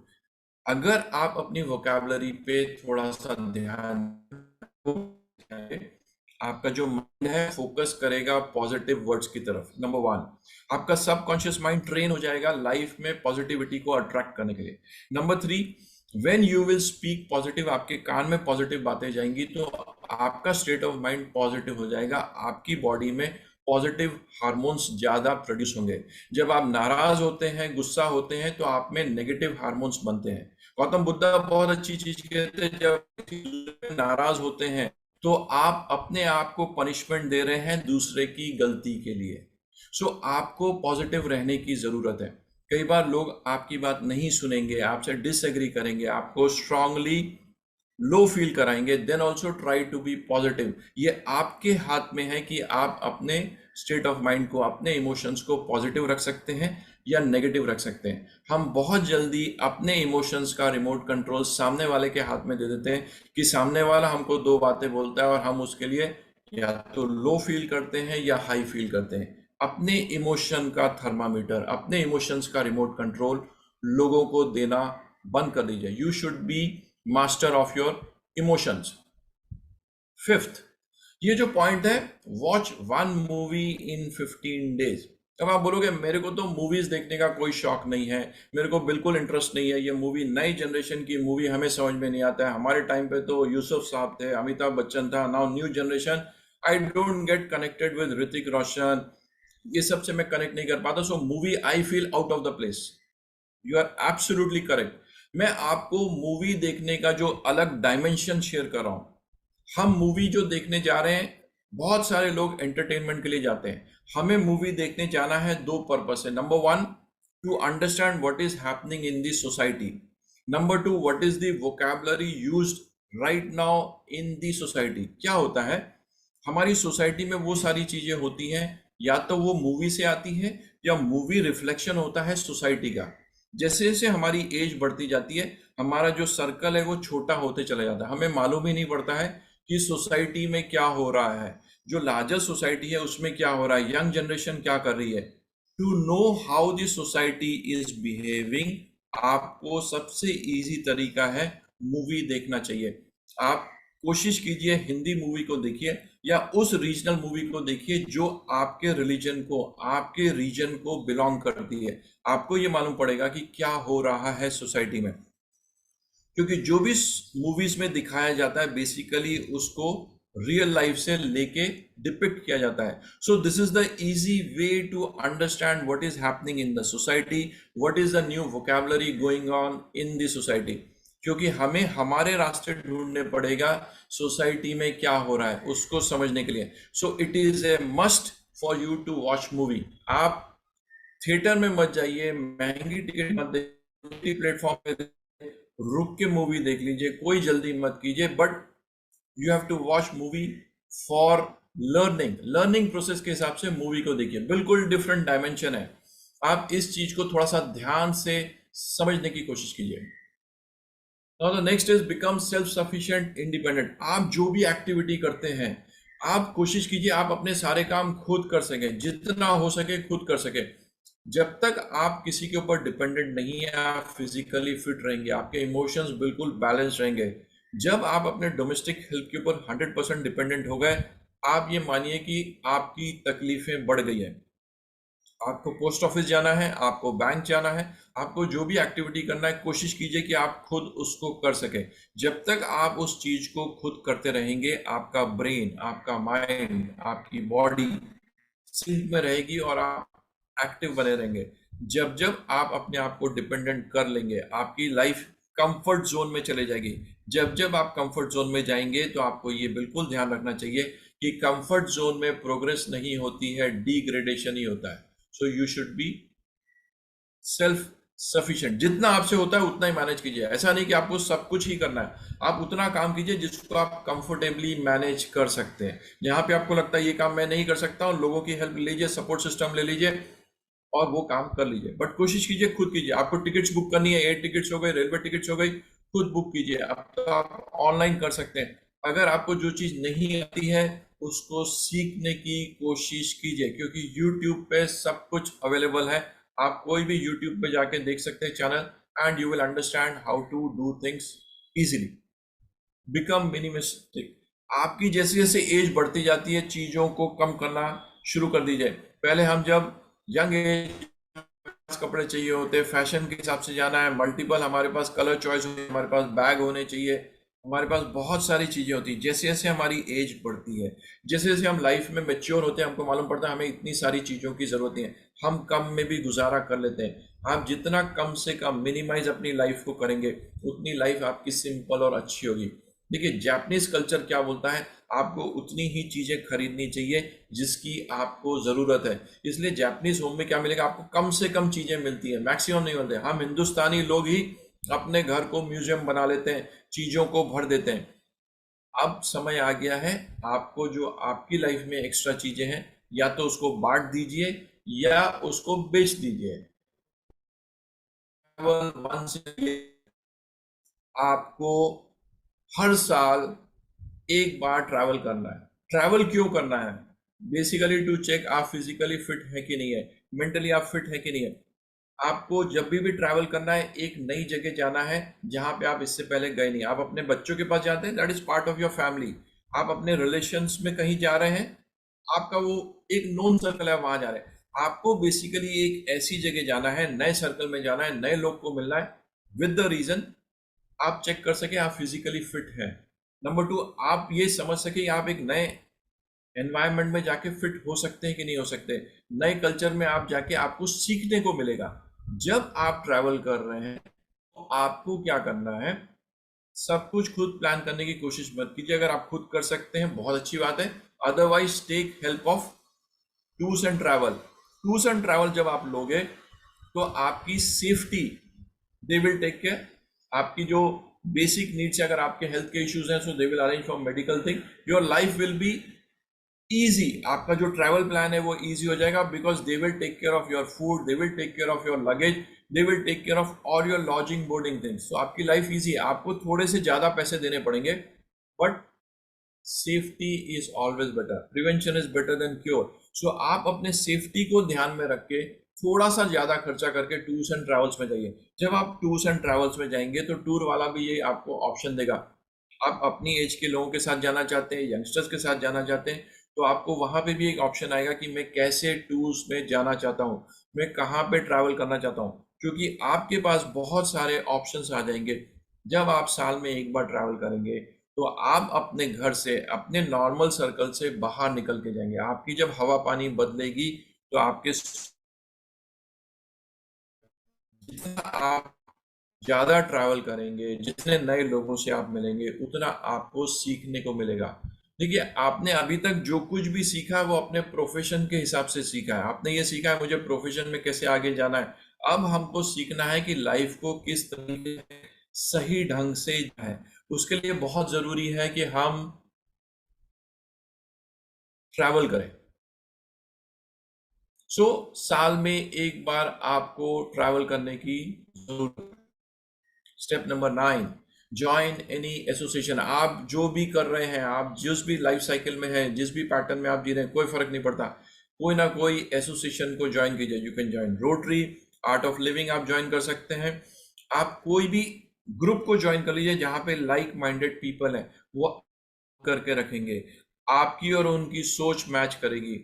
अगर आप अपनी वोकैबुलरी पे थोड़ा सा ध्यान देंगे, आपका जो माइंड है फोकस करेगा पॉजिटिव वर्ड्स की तरफ। नंबर वन, आपका सबकॉन्शियस माइंड ट्रेन हो जाएगा लाइफ में पॉजिटिविटी को अट्रैक्ट करने के लिए। Number three, when you will speak positive, आपके कान में पॉजिटिव बातें जाएंगी तो आपका स्टेट ऑफ माइंड पॉजिटिव हो जाएगा। आपकी बॉडी में पॉजिटिव हार्मोन्स ज्यादा प्रोड्यूस होंगे। जब आप नाराज होते हैं, गुस्सा होते हैं, तो आप में नेगेटिव हार्मोन्स बनते हैं। गौतम बुद्धा बहुत अच्छी चीज कहते हैं, जब किसी नाराज होते हैं तो आप अपने आप को पनिशमेंट दे रहे हैं दूसरे की गलती के लिए। सो आपको पॉजिटिव रहने की जरूरत है। कई बार लोग आपकी बात नहीं सुनेंगे, आपसे डिसएग्री करेंगे, आपको स्ट्रांगली लो फील कराएंगे। Then also try to be positive. ये आपके हाथ में है कि आप अपने स्टेट ऑफ माइंड को, अपने इमोशंस को पॉजिटिव रख सकते हैं या नेगेटिव रख सकते हैं। हम बहुत जल्दी अपने इमोशंस का रिमोट कंट्रोल सामने वाले के हाथ में दे देते हैं कि सामने वाला हमको दो बातें बोलता है और हम उसके लिए या तो लो फील करते हैं या हाई फील करते हैं। अपने इमोशन का थर्मामीटर, अपने इमोशंस का रिमोट कंट्रोल लोगों को देना बंद कर दीजिए। You should be master of your emotions. Fifth, ये जो पॉइंट है, वॉच वन मूवी इन 15 डेज। अब आप बोलोगे मेरे को तो मूवीज देखने का कोई शौक नहीं है, मेरे को बिल्कुल इंटरेस्ट नहीं है, ये मूवी नई जनरेशन की मूवी हमें समझ में नहीं आता है। हमारे टाइम पे तो यूसुफ साहब थे, अमिताभ बच्चन था, now new generation, I don't get connected with Hrithik Roshan, ये सब से मैं कनेक्ट नहीं कर पाता। So movie I feel out of the place. You are absolutely correct. मैं आपको मूवी देखने का जो अलग डायमेंशन शेयर कर रहा हूं। हम मूवी जो देखने जा रहे हैं, बहुत सारे लोग एंटरटेनमेंट के लिए जाते हैं। हमें मूवी देखने जाना है दो पर्पस है। Number one, to understand what is happening in the society. Number two, what is the vocabulary used right now in the society. क्या होता है हमारी सोसाइटी में, वो सारी चीजें होती हैं या तो वो मूवी से आती है या मूवी रिफ्लेक्शन होता है सोसाइटी का। जैसे जैसे हमारी एज बढ़ती जाती है, हमारा जो सर्कल है वो छोटा होते चला जाता है, हमें मालूम ही नहीं पड़ता है कि सोसाइटी में क्या हो रहा है, जो लार्जर सोसाइटी है उसमें क्या हो रहा है, यंग जनरेशन क्या कर रही है। To know how the society is behaving, आपको सबसे इजी तरीका है मूवी देखना चाहिए। आप कोशिश कीजिए हिंदी मूवी को देखिए या उस रीजनल मूवी को देखिए जो आपके रिलीजन को, आपके रीजन को बिलोंग करती है। आपको ये मालूम पड़ेगा कि क्या हो रहा है सोसाइटी में, क्योंकि जो भी मूवीज में दिखाया जाता है बेसिकली उसको रियल लाइफ से लेके डिपिक्ट किया जाता है। So this is the easy way to understand what is happening in the society, what is the new vocabulary going on in the society. क्योंकि हमें हमारे रास्ते ढूंढने पड़ेगा सोसाइटी में क्या हो रहा है उसको समझने के लिए। So it is a must for you to watch movie. आप थिएटर में मत जाइए, महंगी टिकट मत देखिए, प्लेटफॉर्म पे रुक के मूवी देख लीजिए, कोई जल्दी मत कीजिए। But you have to watch movie for learning process के हिसाब से मूवी को देखिए। बिल्कुल डिफरेंट डायमेंशन है। आप इस चीज को थोड़ा सा ध्यान से समझने की कोशिश कीजिए। Now the next is become self sufficient independent। आप जो भी एक्टिविटी करते हैं, आप कोशिश कीजिए आप अपने सारे काम खुद कर सकें, जितना हो सके खुद कर सके। जब तक आप किसी के ऊपर डिपेंडेंट नहीं है, आप फिजिकली फिट रहेंगे, आपके इमोशंस बिल्कुल बैलेंस रहेंगे। जब आप अपने डोमेस्टिक हेल्थ के ऊपर 100% डिपेंडेंट हो गए, आप ये मानिए कि आपकी तकलीफें बढ़ गई है। आपको पोस्ट ऑफिस जाना है, आपको बैंक जाना है, आपको जो भी एक्टिविटी करना है, कोशिश कीजिए कि आप खुद उसको कर सके। जब तक आप उस चीज को खुद करते रहेंगे, आपका ब्रेन, आपका माइंड, आपकी बॉडी सिंक में रहेगी और आप एक्टिव बने रहेंगे। जब जब आप अपने आप को डिपेंडेंट कर लेंगे, आपकी लाइफ कंफर्ट जोन में चले जाएगी। जब जब आप कंफर्ट जोन में जाएंगे तो आपको ये बिल्कुल ध्यान रखना चाहिए कि कंफर्ट जोन में प्रोग्रेस नहीं होती है, डिग्रेडेशन ही होता है। So you should be self sufficient. जितना आपसे होता है उतना ही मैनेज कीजिए। ऐसा नहीं कि आपको सब कुछ ही करना है, आप उतना काम कीजिए जिसको आप कंफर्टेबली मैनेज कर सकते हैं। जहां पे आपको लगता है ये काम मैं नहीं कर सकता हूं, लोगों की हेल्प लीजिए, सपोर्ट सिस्टम ले लीजिए और वो काम कर लीजिए। बट कोशिश कीजिए खुद कीजिए। आपको टिकट्स बुक करनी है, एयर टिकट्स हो गई, रेलवे टिकट्स हो गई, खुद बुक कीजिए। अब तो आप ऑनलाइन कर सकते हैं। अगर आपको जो चीज नहीं आती है उसको सीखने की कोशिश कीजिए, क्योंकि यूट्यूब पे सब कुछ अवेलेबल है। आप कोई भी यूट्यूब पे जाके देख सकते हैं channel, and you will understand how to do things easily. Become minimalistic. आपकी जैसे जैसे एज बढ़ती जाती है, चीजों को कम करना शुरू कर दीजिए। पहले हम जब यंग एज कपड़े चाहिए होते, फैशन के हिसाब से जाना है, मल्टीपल हमारे पास कलर चॉइस होती है, हमारे पास बैग होने चाहिए, हमारे पास बहुत सारी चीजें होती हैं। जैसे जैसे हमारी एज बढ़ती है, जैसे जैसे हम लाइफ में मेच्योर होते हैं, हमको मालूम पड़ता है हमें इतनी सारी चीजों की जरूरत नहीं है, हम कम में भी गुजारा कर लेते हैं। आप जितना कम से कम मिनिमाइज अपनी लाइफ को करेंगे, उतनी लाइफ आपकी सिंपल और अच्छी होगी। देखिए, जापानीज कल्चर क्या बोलता है, आपको उतनी ही चीजें खरीदनी चाहिए जिसकी आपको जरूरत है। इसलिए जापानीज होम में क्या मिलेगा, आपको कम से कम चीजें मिलती है, मैक्सिमम नहीं मिलते। हम हिंदुस्तानी लोग ही अपने घर को म्यूजियम बना लेते हैं, चीजों को भर देते हैं। अब समय आ गया है, आपको जो आपकी लाइफ में एक्स्ट्रा चीजें हैं, या तो उसको बांट दीजिए या उसको बेच दीजिए। केवल आपको हर साल एक बार ट्रैवल करना है। ट्रैवल क्यों करना है? बेसिकली टू चेक आप फिजिकली फिट है कि नहीं है, मेंटली आप फिट है कि नहीं है। आपको जब भी ट्रैवल करना है, एक नई जगह जाना है जहां पे आप इससे पहले गए नहीं। आप अपने बच्चों के पास जाते हैं, that is part of your family. आप अपने रिलेशंस में कहीं जा रहे हैं, आपका वो एक नोन सर्कल है, वहां जा रहे हैं। आपको बेसिकली एक ऐसी जगह जाना है, नए सर्कल में जाना है, नए लोग को मिलना है, विद द रीजन आप चेक कर सके आप फिजिकली फिट हैं। नंबर टू, आप ये समझ सके आप एक नए एनवायरनमेंट में जाके फिट हो सकते हैं कि नहीं हो सकते। नए कल्चर में आप जाके आपको सीखने को मिलेगा। जब आप ट्रैवल कर रहे हैं तो आपको क्या करना है, सब कुछ खुद प्लान करने की कोशिश मत कीजिए। अगर आप खुद कर सकते हैं बहुत अच्छी बात है, otherwise take help of tours and travel. Tours and travel जब आप लोगे तो आपकी safety they will take care. आपकी जो बेसिक नीड्स है, अगर आपके हेल्थ के इश्यूज हैं, so they will arrange for medical thing. Your life will be easy. आपका जो ट्रैवल प्लान है वो इजी हो जाएगा, because they will take care of your food, they will take care of your luggage, they will take care of all your lodging boarding things. तो आपकी लाइफ इजी है। आपको थोड़े से ज्यादा पैसे देने पड़ेंगे, but safety is always better, prevention is better than cure. So आप अपने सेफ्टी को ध्यान में रख के थोड़ा सा ज्यादा खर्चा करके टूर्स एंड ट्रैवल्स में जाइए। जब आप टूर्स एंड ट्रैवल्स में जाएंगे तो टूर वाला भी ये आपको ऑप्शन देगा। आप अपनी एज के लोगों के साथ जाना चाहते हैं, यंगस्टर्स के साथ जाना चाहते हैं, तो आपको वहां पे भी एक ऑप्शन आएगा कि मैं कैसे टूर्स में जाना चाहता हूँ, मैं कहाँ पे ट्रैवल करना चाहता हूँ। क्योंकि आपके पास बहुत सारे ऑप्शंस आ जाएंगे। जब आप साल में एक बार ट्रैवल करेंगे तो आप अपने घर से, अपने नॉर्मल सर्कल से बाहर निकल के जाएंगे। आपकी जब हवा पानी बदलेगी तो आपके, जितना आप ज्यादा ट्रैवल करेंगे, जितने नए लोगों से आप मिलेंगे, उतना आपको सीखने को मिलेगा। देखिए, आपने अभी तक जो कुछ भी सीखा है वो अपने प्रोफेशन के हिसाब से सीखा है। आपने ये सीखा है मुझे प्रोफेशन में कैसे आगे जाना है। अब हमको सीखना है कि लाइफ को किस तरीके से सही ढंग से है। उसके लिए बहुत जरूरी है कि हम ट्रैवल करें। साल में एक बार आपको ट्रैवल करने की जरूरत। Step number 9, join any association. आप जो भी कर रहे हैं, आप जिस भी लाइफ साइकिल में हैं, जिस भी पैटर्न में आप जी रहे हैं, कोई फर्क नहीं पड़ता, कोई ना कोई एसोसिएशन को ज्वाइन कीजिए। You can join rotary, art of living आप ज्वाइन कर सकते हैं। आप कोई भी ग्रुप को ज्वाइन कर लीजिए जहां पे लाइक माइंडेड पीपल हैं, वो करके रखेंगे, आपकी और उनकी सोच मैच करेगी।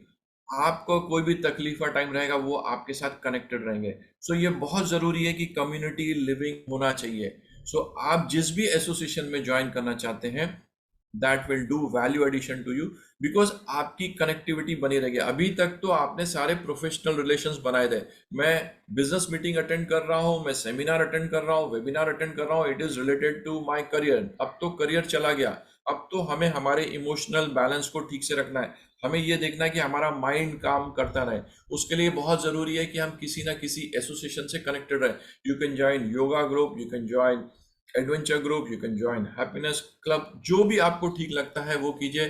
आपको कोई भी तकलीफ का टाइम रहेगा वो आपके साथ कनेक्टेड रहेंगे। ये बहुत ज़रूरी है कि कम्युनिटी लिविंग होना चाहिए। आप जिस भी एसोसिएशन में ज्वाइन करना चाहते हैं, that will do value addition to you, because आपकी कनेक्टिविटी बनी रहेगी। अभी तक तो आपने सारे प्रोफेशनल रिलेशंस बनाए थे। मैं बिजनेस मीटिंग अटेंड कर रहा हूँ, मैं सेमिनार अटेंड कर रहा हूँ, वेबिनार अटेंड कर रहा हूँ, it is related to my career. अब तो करियर चला गया, अब तो हमें हमारे इमोशनल बैलेंस को ठीक से रखना है। हमें ये देखना है कि हमारा माइंड काम करता रहे। उसके लिए बहुत जरूरी है कि हम किसी ना किसी एसोसिएशन से कनेक्टेड रहे। You can join yoga group, you can join adventure group, you can join happiness club, जो भी आपको ठीक लगता है वो कीजिए।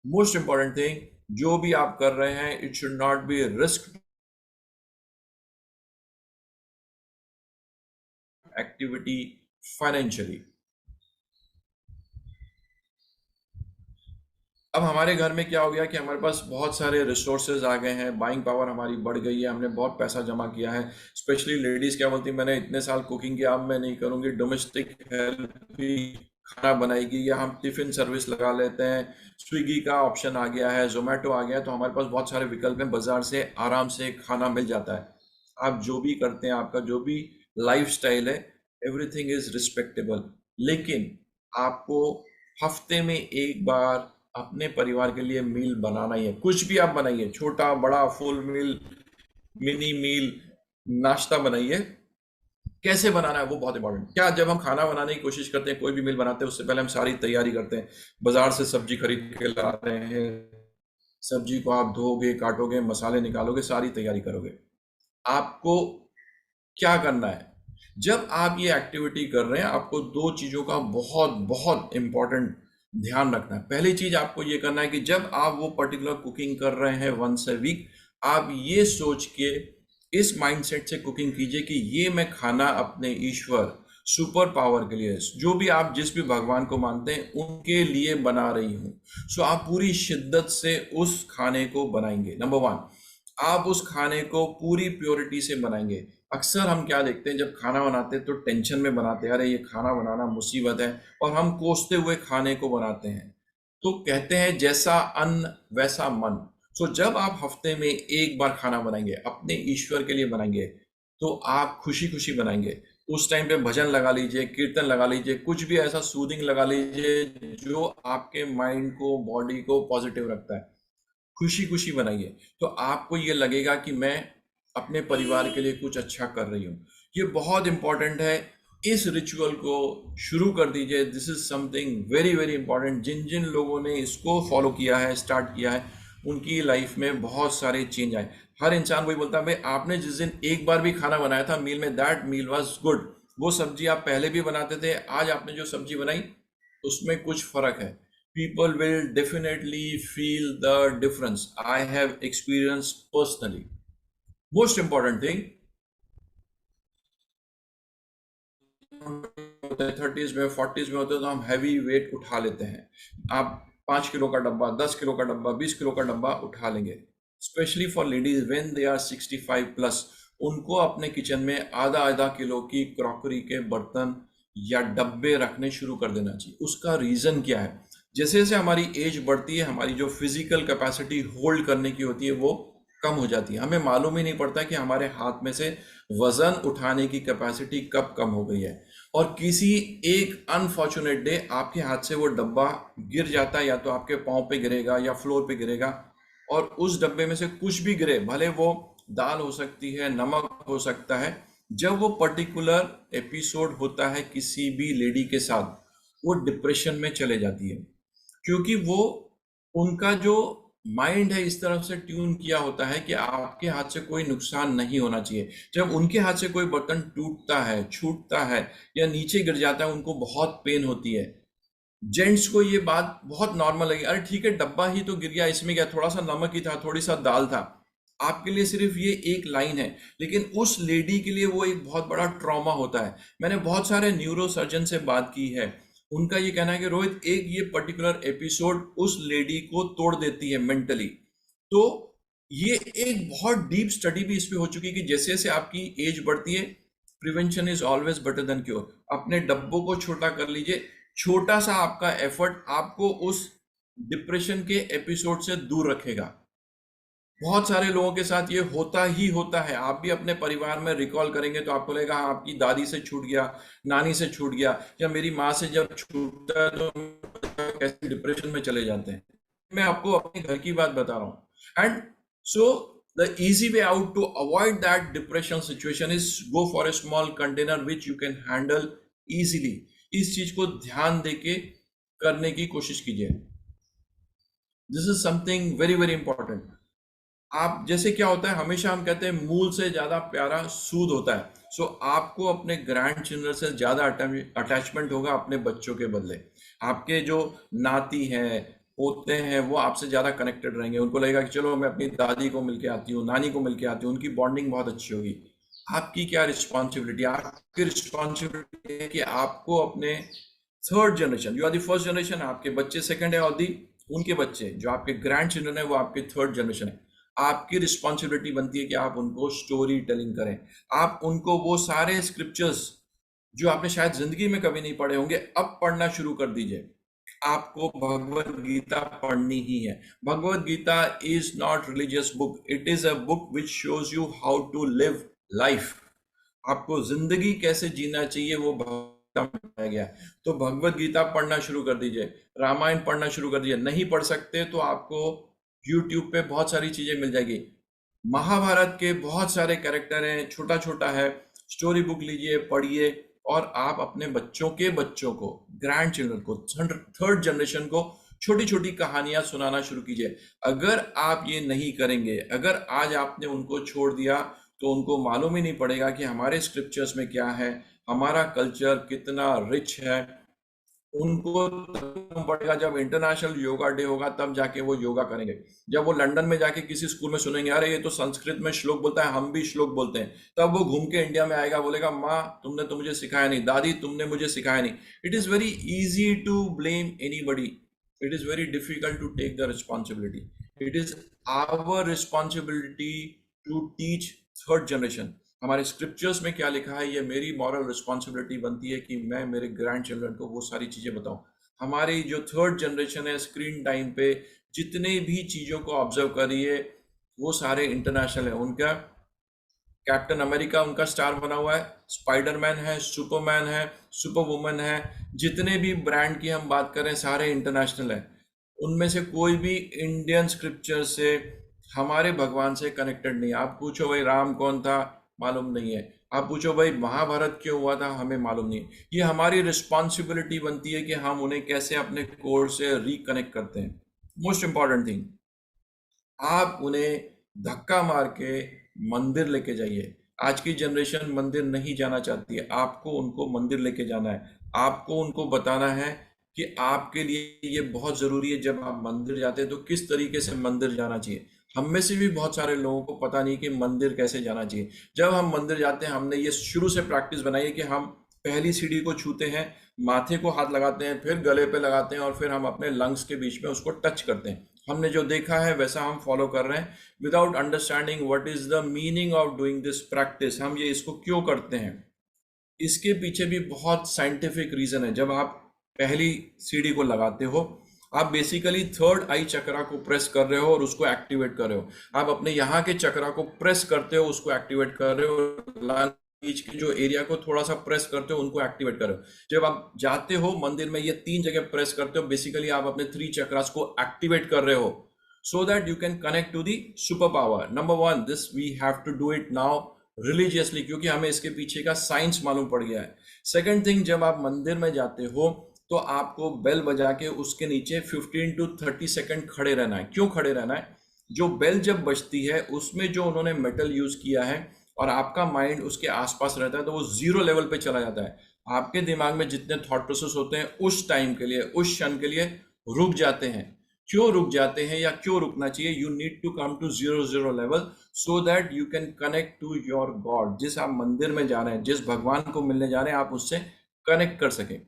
मोस्ट इंपॉर्टेंट थिंग, जो भी आप कर रहे हैं, it should not be risk activity financially. अब हमारे घर में क्या हो गया कि हमारे पास बहुत सारे रिसोर्सेज आ गए हैं, बाइंग पावर हमारी बढ़ गई है, हमने बहुत पैसा जमा किया है। स्पेशली लेडीज क्या बोलती है, मैंने इतने साल कुकिंग किया, अब मैं नहीं करूंगी, डोमेस्टिक हेल्प भी खाना बनाएगी, या हम टिफिन सर्विस लगा लेते हैं। स्विगी का ऑप्शन आ गया है, जोमेटो आ गया है, तो हमारे पास बहुत सारे विकल्प हैं, बाजार से आराम से खाना मिल जाता है। आप जो भी करते हैं, आपका जो भी लाइफ स्टाइल है, एवरीथिंग इज रिस्पेक्टेबल। लेकिन आपको हफ्ते में एक बार अपने परिवार के लिए मील बनाना ही है। कुछ भी आप बनाइए, छोटा बड़ा, फुल मील, मिनी मील, नाश्ता बनाइए। कैसे बनाना है वो बहुत इंपॉर्टेंट। क्या जब हम खाना बनाने की कोशिश करते हैं, कोई भी मील बनाते हैं, उससे पहले हम सारी तैयारी करते हैं। बाजार से सब्जी खरीद के ला रहे हैं, सब्जी को आप धोगे, काटोगे, मसाले निकालोगे, सारी तैयारी करोगे। आपको क्या करना है, जब आप ये एक्टिविटी कर रहे हैं, आपको दो चीजों का बहुत बहुत इंपॉर्टेंट ध्यान रखना है। पहली चीज आपको ये करना है कि जब आप वो पर्टिकुलर कुकिंग कर रहे हैं वंस ए वीक, आप ये सोच के इस माइंडसेट से कुकिंग कीजिए कि ये मैं खाना अपने ईश्वर, सुपर पावर के लिए, जो भी आप जिस भी भगवान को मानते हैं उनके लिए बना रही हूं। सो आप पूरी शिद्दत से उस खाने को बनाएंगे। नंबर वन, आप उस खाने को पूरी प्योरिटी से बनाएंगे। अक्सर हम क्या देखते हैं, जब खाना बनाते हैं तो टेंशन में बनाते हैं, अरे ये खाना बनाना मुसीबत है, और हम कोसते हुए खाने को बनाते हैं। तो कहते हैं जैसा अन्न वैसा मन। सो जब आप हफ्ते में एक बार खाना बनाएंगे, अपने ईश्वर के लिए बनाएंगे, तो आप खुशी खुशी बनाएंगे। उस टाइम पे भजन लगा लीजिए, कीर्तन लगा लीजिए, कुछ भी ऐसा सूदिंग लगा लीजिए जो आपके माइंड को, बॉडी को पॉजिटिव रखता है। खुशी खुशी बनाइए, तो आपको ये लगेगा कि मैं अपने परिवार के लिए कुछ अच्छा कर रही हूँ। ये बहुत इंपॉर्टेंट है। इस रिचुअल को शुरू कर दीजिए। This is something very very important. जिन जिन लोगों ने इसको फॉलो किया है, स्टार्ट किया है, उनकी लाइफ में बहुत सारे चेंज आए। हर इंसान वही बोलता है, भाई आपने जिस दिन एक बार भी खाना बनाया था मील में, दैट मील वाज गुड। वो सब्जी आप पहले भी बनाते थे, आज आपने जो सब्जी बनाई उसमें कुछ फर्क है। People will definitely feel the difference. I have experienced personally. Most important thing, 30s में 40s में होते हैं तो हम हैवी वेट उठा लेते हैं। आप 5 किलो का डब्बा, 10 किलो का डब्बा, 20 किलो का डब्बा उठा लेंगे। Specially for ladies when they are 65 plus, उनको अपने किचन में आधा आधा किलो की क्रॉकरी के बर्तन या डब्बे रखने शुरू कर देना चाहिए। उसका रीजन क्या है, जैसे जैसे हमारी एज बढ़ती है, हमारी जो फिजिकल कैपेसिटी होल्ड करने की होती है वो कम हो जाती है। हमें मालूम ही नहीं पड़ता कि हमारे हाथ में से वजन उठाने की कैपेसिटी कब कम हो गई है, और किसी एक अनफॉर्चुनेट डे आपके हाथ से वो डब्बा गिर जाता है, या तो आपके पाँव पे गिरेगा या फ्लोर पे गिरेगा, और उस डब्बे में से कुछ भी गिरे, भले वो दाल हो सकती है, नमक हो सकता है। जब वो पर्टिकुलर एपिसोड होता है किसी भी लेडी के साथ, वो डिप्रेशन में चले जाती है, क्योंकि वो, उनका जो माइंड है इस तरफ से ट्यून किया होता है कि आपके हाथ से कोई नुकसान नहीं होना चाहिए। जब उनके हाथ से कोई बर्तन टूटता है, छूटता है या नीचे गिर जाता है, उनको बहुत पेन होती है। जेंट्स को ये बात बहुत नॉर्मल लगी, अरे ठीक है डब्बा ही तो गिर गया, इसमें क्या, थोड़ा सा नमक ही था, थोड़ी सा दाल था। आपके लिए सिर्फ ये एक लाइन है, लेकिन उस लेडी के लिए वो एक बहुत बड़ा ट्रॉमा होता है। मैंने बहुत सारे न्यूरो सर्जन से बात की है, उनका ये कहना है कि रोहित, एक ये पर्टिकुलर एपिसोड उस लेडी को तोड़ देती है मेंटली। तो ये एक बहुत डीप स्टडी भी इस पे हो चुकी है कि जैसे जैसे आपकी एज बढ़ती है, prevention is always better than cure. अपने डब्बों को छोटा कर लीजिए। छोटा सा आपका एफर्ट आपको उस डिप्रेशन के एपिसोड से दूर रखेगा। बहुत सारे लोगों के साथ ये होता ही होता है। आप भी अपने परिवार में रिकॉल करेंगे तो आपको लगेगा हाँ, आपकी दादी से छूट गया, नानी से छूट गया, या मेरी माँ से जब छूटता है तो कैसे डिप्रेशन में चले जाते हैं। मैं आपको अपने घर की बात बता रहा हूँ। And so the easy way out to avoid that depression situation is go for a small container which you can handle easily. इस चीज को ध्यान देके करने की कोशिश कीजिए। This is something very very important. आप जैसे क्या होता है, हमेशा हम कहते हैं मूल से ज्यादा प्यारा सूद होता है। सो आपको अपने ग्रैंड चिल्ड्रन से ज्यादा अटैचमेंट होगा अपने बच्चों के बदले। आपके जो नाती हैं, पोते हैं, वो आपसे ज्यादा कनेक्टेड रहेंगे। उनको लगेगा कि चलो मैं अपनी दादी को मिलके आती हूँ, नानी को मिलके आती हूँ, उनकी बॉन्डिंग बहुत अच्छी होगी। आपकी क्या रिस्पॉन्सिबिलिटी, आपकी रिस्पॉन्सिबिलिटी है कि आपको अपने third generation, you are the first generation, आपके बच्चे सेकंड है, और दी उनके बच्चे जो आपके ग्रैंड चिल्ड्रन है वो आपके थर्ड जनरेशन है। आपकी रिस्पॉन्सिबिलिटी बनती है कि आप उनको स्टोरी टेलिंग करें। आप उनको वो सारे स्क्रिप्चर्स जो आपने शायद जिंदगी में कभी नहीं पढ़े होंगे, अब पढ़ना शुरू कर दीजिए। आपको भगवत गीता पढ़नी ही है। Bhagavad Gita is not religious book, it is a book which shows you how to live life. आपको जिंदगी कैसे जीना चाहिए वो गीता में बताया गया है। तो भगवत गीता पढ़ना शुरू कर दीजिए, रामायण पढ़ना शुरू कर दीजिए। नहीं पढ़ सकते तो आपको यूट्यूब पे बहुत सारी चीजें मिल जाएगी। महाभारत के बहुत सारे कैरेक्टर हैं, छोटा छोटा है, स्टोरी बुक लीजिए, पढ़िए, और आप अपने बच्चों के बच्चों को, ग्रैंड चिल्ड्रन को, थर्ड जनरेशन को छोटी छोटी कहानियां सुनाना शुरू कीजिए। अगर आप ये नहीं करेंगे, अगर आज आपने उनको छोड़ दिया, तो उनको मालूम ही नहीं पड़ेगा कि हमारे स्क्रिप्चर्स में क्या है, हमारा कल्चर कितना रिच है। उनको तब पड़ेगा जब इंटरनेशनल योगा डे होगा, तब जाके वो योगा करेंगे। जब वो लंदन में जाके किसी स्कूल में सुनेंगे, अरे ये तो संस्कृत में श्लोक बोलता है, हम भी श्लोक बोलते हैं, तब वो घूम के इंडिया में आएगा, बोलेगा माँ तुमने तो मुझे सिखाया नहीं, दादी तुमने मुझे सिखाया नहीं। It is very easy to blame anybody, it is very difficult to take the responsibility. It is our responsibility to teach third generation. हमारे स्क्रिप्चर्स में क्या लिखा है, ये मेरी मॉरल रिस्पॉन्सिबिलिटी बनती है कि मैं मेरे ग्रैंड चिल्ड्रन को वो सारी चीजें बताऊं। हमारी जो थर्ड जनरेशन है, स्क्रीन टाइम पे जितने भी चीजों को ऑब्जर्व करिए, वो सारे इंटरनेशनल है। उनका कैप्टन अमेरिका उनका स्टार बना हुआ है, स्पाइडरमैन है, सुपरमैन है, सुपर वुमन है, जितने भी ब्रांड की हम बात करें सारे इंटरनेशनल है। उनमें से कोई भी इंडियन स्क्रिप्चर से, हमारे भगवान से कनेक्टेड नहीं। आप पूछो भाई राम कौन था, मालूम नहीं है। आप पूछो भाई महाभारत क्यों हुआ था, हमें मालूम नहीं है। ये हमारी रिस्पॉन्सिबिलिटी बनती है कि हम उन्हें कैसे अपने कोर से रिकनेक्ट करते हैं। मोस्ट इंपॉर्टेंट थिंग, आप उन्हें धक्का मार के मंदिर लेके जाइए। आज की जनरेशन मंदिर नहीं जाना चाहती है, आपको उनको मंदिर लेके जाना है। आपको उनको बताना है कि आपके लिए ये बहुत जरूरी है। जब आप मंदिर जाते हैं तो किस तरीके से मंदिर जाना चाहिए। हम में से भी बहुत सारे लोगों को पता नहीं कि मंदिर कैसे जाना चाहिए। जब हम मंदिर जाते हैं, हमने ये शुरू से प्रैक्टिस बनाई है कि हम पहली सीढ़ी को छूते हैं, माथे को हाथ लगाते हैं, फिर गले पे लगाते हैं, और फिर हम अपने लंग्स के बीच में उसको टच करते हैं। हमने जो देखा है वैसा हम फॉलो कर रहे हैं, without understanding what is the meaning of doing this practice. हम ये इसको क्यों करते हैं, इसके पीछे भी बहुत साइंटिफिक रीजन है। जब आप पहली सीढ़ी को लगाते हो, आप बेसिकली थर्ड आई चक्रा को प्रेस कर रहे हो और उसको एक्टिवेट कर रहे हो। आप अपने यहाँ के चक्रा को प्रेस करते हो, उसको एक्टिवेट कर रहे हो। बीच के जो एरिया को थोड़ा सा प्रेस करते हो, उनको एक्टिवेट करो। जब आप जाते हो मंदिर में, ये 3 जगह प्रेस करते हो, बेसिकली आप अपने 3 चक्रास को एक्टिवेट कर रहे हो, so that you can connect to the super power. Number 1, this we have to do it now religiously, क्योंकि हमें इसके पीछे का साइंस मालूम पड़ गया है। सेकेंड थिंग, जब आप मंदिर में जाते हो तो आपको बेल बजा के उसके नीचे 15 to 30 सेकंड खड़े रहना है। क्यों खड़े रहना है? जो बेल जब बजती है उसमें जो उन्होंने मेटल यूज किया है, और आपका माइंड उसके आसपास रहता है, तो वो 0 लेवल पे चला जाता है। आपके दिमाग में जितने थॉट प्रोसेस होते हैं उस टाइम के लिए, उस क्षण के लिए रुक जाते हैं। क्यों रुक जाते हैं या क्यों रुकना चाहिए? You need to come to 0 level so that you can connect to your god. जिस आप मंदिर में जा रहे हैं, जिस भगवान को मिलने जा रहे हैं, आप उससे कनेक्ट कर सके।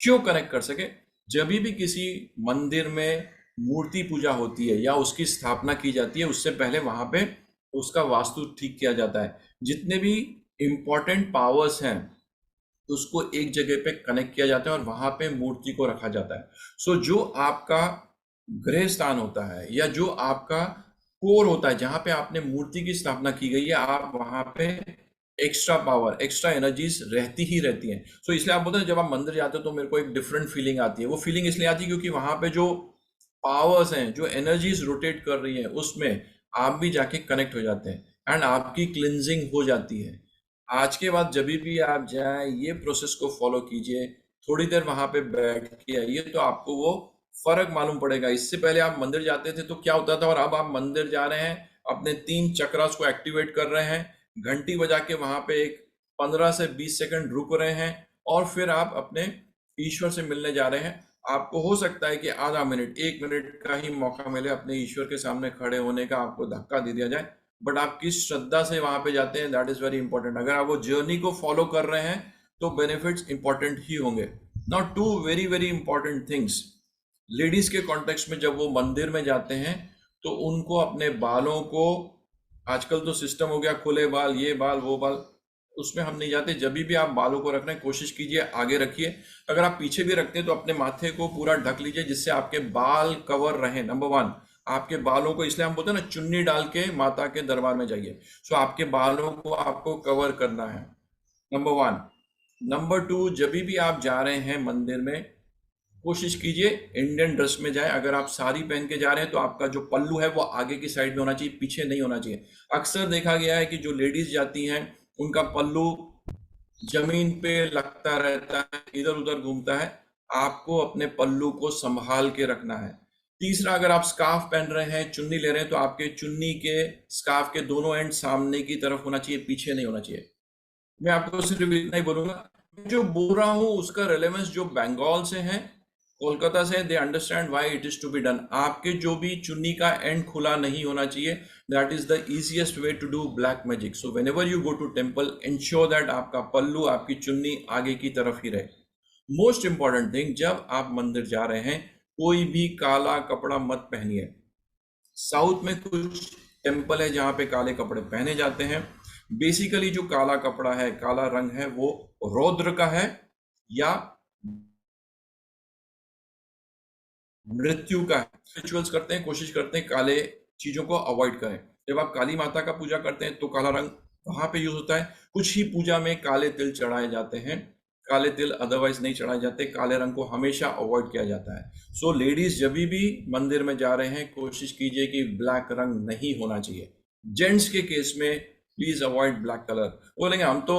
क्यों कनेक्ट कर सके? जब भी किसी मंदिर में मूर्ति पूजा होती है या उसकी स्थापना की जाती है, उससे पहले वहां पे उसका वास्तु ठीक किया जाता है। जितने भी इंपॉर्टेंट पावर्स हैं उसको एक जगह पे कनेक्ट किया जाता है और वहां पे मूर्ति को रखा जाता है। सो जो आपका गृह स्थान होता है या जो आपका कोर होता है, जहां पे आपने मूर्ति की स्थापना की गई है, आप वहां पे एक्स्ट्रा पावर, एक्स्ट्रा एनर्जीज रहती ही रहती हैं। सो इसलिए आप बोलते हैं जब आप मंदिर जाते हो तो मेरे को एक डिफरेंट फीलिंग आती है। वो फीलिंग इसलिए आती है क्योंकि वहां पे जो पावर्स हैं, जो एनर्जीज रोटेट कर रही है, उसमें आप भी जाके कनेक्ट हो जाते हैं एंड आपकी क्लिनजिंग हो जाती है। आज के बाद जब भी आप जाए, ये प्रोसेस को फॉलो कीजिए। थोड़ी देर वहां पे बैठ के आइए तो आपको वो फर्क मालूम पड़ेगा। इससे पहले आप मंदिर जाते थे तो क्या होता था, और अब आप मंदिर जा रहे हैं, अपने 3 चक्रास को एक्टिवेट कर रहे हैं, घंटी बजा के वहां पे एक 15 से 20 सेकंड रुक रहे हैं, और फिर आप अपने ईश्वर से मिलने जा रहे हैं। आपको हो सकता है कि आधा मिनट, 1 मिनट का ही मौका मिले अपने ईश्वर के सामने खड़े होने का, आपको धक्का दे दिया जाए, बट आप किस श्रद्धा से वहां पे जाते हैं, दैट इज वेरी इंपॉर्टेंट। अगर आप वो जर्नी को फॉलो कर रहे हैं तो बेनिफिट्स इंपॉर्टेंट ही होंगे। Not 2 very very important things. Ladies के कॉन्टेक्स्ट में जब वो मंदिर में जाते हैं तो उनको अपने बालों को, आजकल तो सिस्टम हो गया खुले बाल, ये बाल वो बाल, उसमें हम नहीं जाते। जब भी आप बालों को रखने की कोशिश कीजिए, आगे रखिए। अगर आप पीछे भी रखते हैं तो अपने माथे को पूरा ढक लीजिए जिससे आपके बाल कवर रहे। नंबर 1, आपके बालों को, इसलिए हम बोलते हैं ना, चुन्नी डाल के माता के दरबार में जाइए। सो आपके बालों को आपको कवर करना है, नंबर 1। नंबर 2, जब भी आप जा रहे हैं मंदिर में, कोशिश कीजिए इंडियन ड्रेस में जाए। अगर आप साड़ी पहन के जा रहे हैं तो आपका जो पल्लू है वो आगे की साइड में होना चाहिए, पीछे नहीं होना चाहिए। अक्सर देखा गया है कि जो लेडीज जाती हैं उनका पल्लू जमीन पे लगता रहता है, इधर उधर घूमता है। आपको अपने पल्लू को संभाल के रखना है। तीसरा, अगर आप स्कार्फ पहन रहे हैं, चुन्नी ले रहे हैं, तो आपके चुन्नी के स्कार्फ के दोनों एंड सामने की तरफ होना चाहिए, पीछे नहीं होना चाहिए। मैं आपको सिर्फ इतना ही बोलूंगा। मैं जो बोल रहा हूँ उसका रेलेवेंस जो बंगाल से है, कोलकाता से, they understand why it is to be done. आपके जो भी चुन्नी का एंड खुला नहीं होना चाहिए। That is the easiest way to do black magic. So whenever you go to temple, ensure that आपका पल्लू, आपकी चुन्नी आगे की तरफ ही रहे। मोस्ट इंपॉर्टेंट थिंग, जब आप मंदिर जा रहे हैं कोई भी काला कपड़ा मत पहनिए। साउथ में कुछ टेम्पल है जहां पे काले कपड़े पहने जाते हैं। बेसिकली जो काला कपड़ा है, काला रंग है, वो रौद्र का है या मृत्यु का है। रिचुअल्स करते हैं, कोशिश करते हैं काले चीजों को अवॉइड करें। जब आप काली माता का पूजा करते हैं तो काला रंग वहां पे यूज होता है। कुछ ही पूजा में काले तिल चढ़ाए जाते हैं, काले तिल अदरवाइज नहीं चढ़ाए जाते। काले रंग को हमेशा अवॉइड किया जाता है। सो लेडीज जब भी मंदिर में जा रहे हैं कोशिश कीजिए कि ब्लैक रंग नहीं होना चाहिए। जेंट्स के केस में प्लीज अवॉइड ब्लैक कलर। बोलेंगे हम तो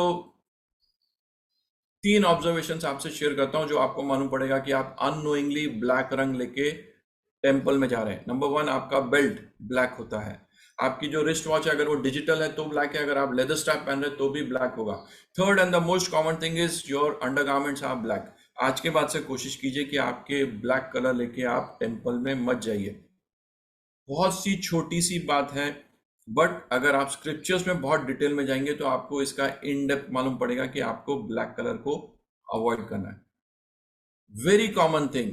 3 ऑब्जर्वेशन आपसे शेयर करता हूं जो आपको मालूम पड़ेगा कि आप अननोइंगली ब्लैक रंग लेके टेम्पल में जा रहे हैं। नंबर 1, आपका बेल्ट ब्लैक होता है। आपकी जो रिस्ट वॉच है अगर वो डिजिटल है तो ब्लैक है, अगर आप लेदर स्ट्रैप पहन रहे हैं तो भी ब्लैक होगा। Third and the most common thing is your undergarments are black. आज के बाद से कोशिश कीजिए कि आपके ब्लैक कलर लेके आप टेम्पल में मत जाइए। बहुत सी छोटी सी बात है, बट अगर आप स्क्रिप्चर्स में बहुत डिटेल में जाएंगे तो आपको इसका इन डेप्थ मालूम पड़ेगा कि आपको ब्लैक कलर को अवॉइड करना है। वेरी कॉमन थिंग,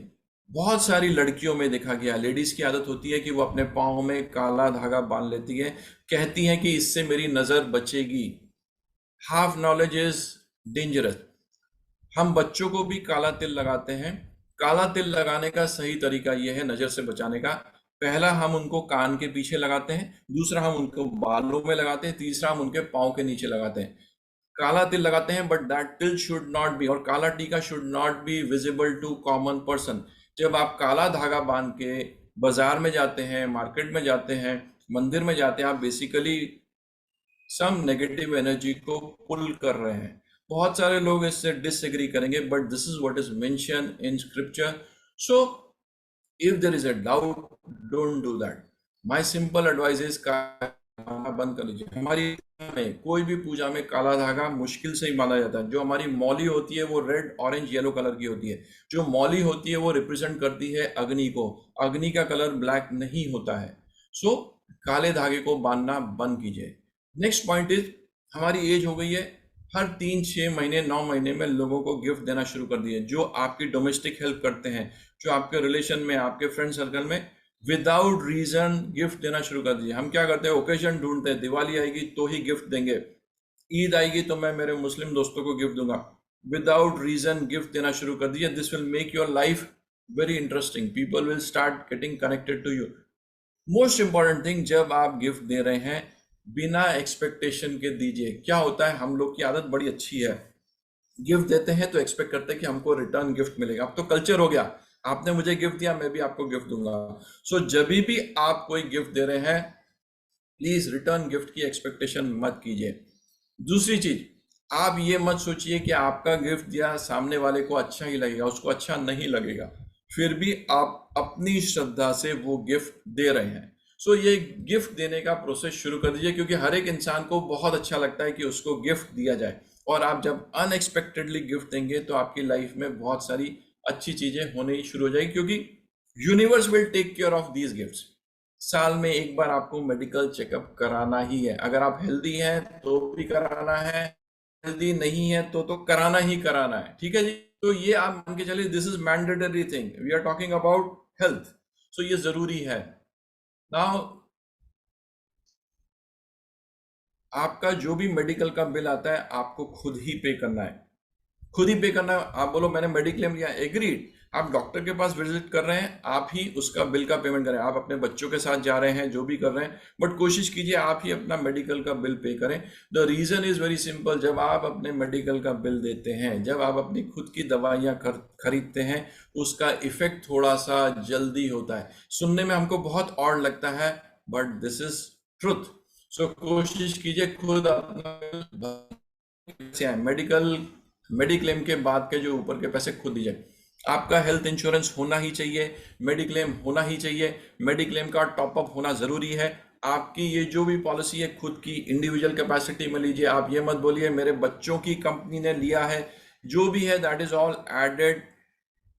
बहुत सारी लड़कियों में देखा गया, लेडीज की आदत होती है कि वो अपने पाँव में काला धागा बांध लेती है, कहती हैं कि इससे मेरी नजर बचेगी। Half knowledge is dangerous. हम बच्चों को भी काला तिल लगाते हैं। काला तिल लगाने का सही तरीका यह है नजर से बचाने का। पहला, हम उनको कान के पीछे लगाते हैं। दूसरा, हम उनको बालों में लगाते हैं। तीसरा, हम उनके पाँव के नीचे लगाते हैं। काला तिल लगाते हैं, बट दैट तिल शुड नॉट बी, और काला टीका should not be visible to common person. जब आप काला धागा बांध के बाजार में जाते हैं, मार्केट में जाते हैं, मंदिर में जाते हैं, आप बेसिकली सम नेगेटिव एनर्जी को पुल कर रहे हैं। बहुत सारे लोग इससे डिसएग्री करेंगे, but this is what is mention in scripture. So if there is a doubt, don't do that. My simple advice is काला बंद कर लीजिए। हमारी में कोई भी पूजा में काला धागा मुश्किल से ही बांधा जाता है। जो हमारी मौली होती है वो रेड, ऑरेंज, येलो कलर की होती है। जो मौली होती है वो रिप्रेजेंट करती है अग्नि को। अग्नि का कलर ब्लैक नहीं होता है। सो काले धागे को बांधना बंद कीजिए। नेक्स्ट पॉइंट इज, हमारी एज हो गई है, हर 3-6 महीने 9 महीने में लोगों को गिफ्ट देना शुरू कर दिए। जो आपकी डोमेस्टिक हेल्प करते हैं, जो आपके रिलेशन में, आपके फ्रेंड सर्कल में, विदाउट रीजन गिफ्ट देना शुरू कर दीजिए। हम क्या करते हैं, ओकेजन ढूंढते हैं। दिवाली आएगी तो ही गिफ्ट देंगे, ईद आएगी तो मैं मेरे मुस्लिम दोस्तों को गिफ्ट दूंगा। विदाउट रीजन गिफ्ट देना शुरू कर दीजिए। This will make your life very interesting. People will start getting connected to you. Most important thing, जब आप गिफ्ट दे रहे हैं बिना एक्सपेक्टेशन के दीजिए। क्या होता है, हम लोग की आदत बड़ी अच्छी है, गिफ्ट देते हैं तो एक्सपेक्ट करते हैं कि हमको रिटर्न गिफ्ट मिलेगा। अब तो कल्चर हो गया, आपने मुझे गिफ्ट दिया मैं भी आपको गिफ्ट दूंगा। सो जब भी आप कोई गिफ्ट दे रहे हैं प्लीज रिटर्न गिफ्ट की एक्सपेक्टेशन मत कीजिए। दूसरी चीज, आप ये मत सोचिए कि आपका गिफ्ट दिया सामने वाले को अच्छा ही लगेगा, उसको अच्छा नहीं लगेगा। फिर भी आप अपनी श्रद्धा से वो गिफ्ट दे रहे हैं। सो ये गिफ्ट देने का प्रोसेस शुरू कर दीजिए, क्योंकि हर एक इंसान को बहुत अच्छा लगता है कि उसको गिफ्ट दिया जाए। और आप जब अनएक्सपेक्टेडली गिफ्ट देंगे तो आपकी लाइफ में बहुत सारी अच्छी चीजें होने शुरू हो जाएगी, क्योंकि universe will take care of these gifts. साल में एक बार आपको मेडिकल चेकअप कराना ही है। अगर आप हेल्दी हैं तो भी कराना है, हेल्दी नहीं है तो कराना ही कराना है। ठीक है जी, तो ये आप मान के चलिए, this is mandatory thing, we are talking about health. So ये जरूरी है। नाउ आपका जो भी मेडिकल का बिल आता है आपको खुद ही पे करना है, खुद ही पे करना है। आप बोलो मैंने मेडिक्लेम लिया, एग्रीड, आप डॉक्टर के पास विजिट कर रहे हैं, आप ही उसका बिल का पेमेंट करें। आप अपने बच्चों के साथ जा रहे हैं, जो भी कर रहे हैं, बट कोशिश कीजिए आप ही अपना मेडिकल का बिल पे करें। The reason is very simple, जब आप अपने मेडिकल का बिल देते हैं, जब आप अपनी खुद की दवाइयाँ खरीदते हैं, उसका इफेक्ट थोड़ा सा जल्दी होता है। सुनने में हमको बहुत ऑड लगता है, बट दिस इज ट्रुथ। सो कोशिश कीजिए खुद अपना मेडिकल मेडिक्लेम के बाद के जो ऊपर के पैसे खुद दीजिए। आपका हेल्थ इंश्योरेंस होना ही चाहिए, मेडिक्लेम होना ही चाहिए, मेडिक्लेम का टॉपअप होना जरूरी है। आपकी ये जो भी पॉलिसी है खुद की इंडिविजुअल कैपेसिटी में लीजिए। आप ये मत बोलिए मेरे बच्चों की कंपनी ने लिया है, जो भी है that is all added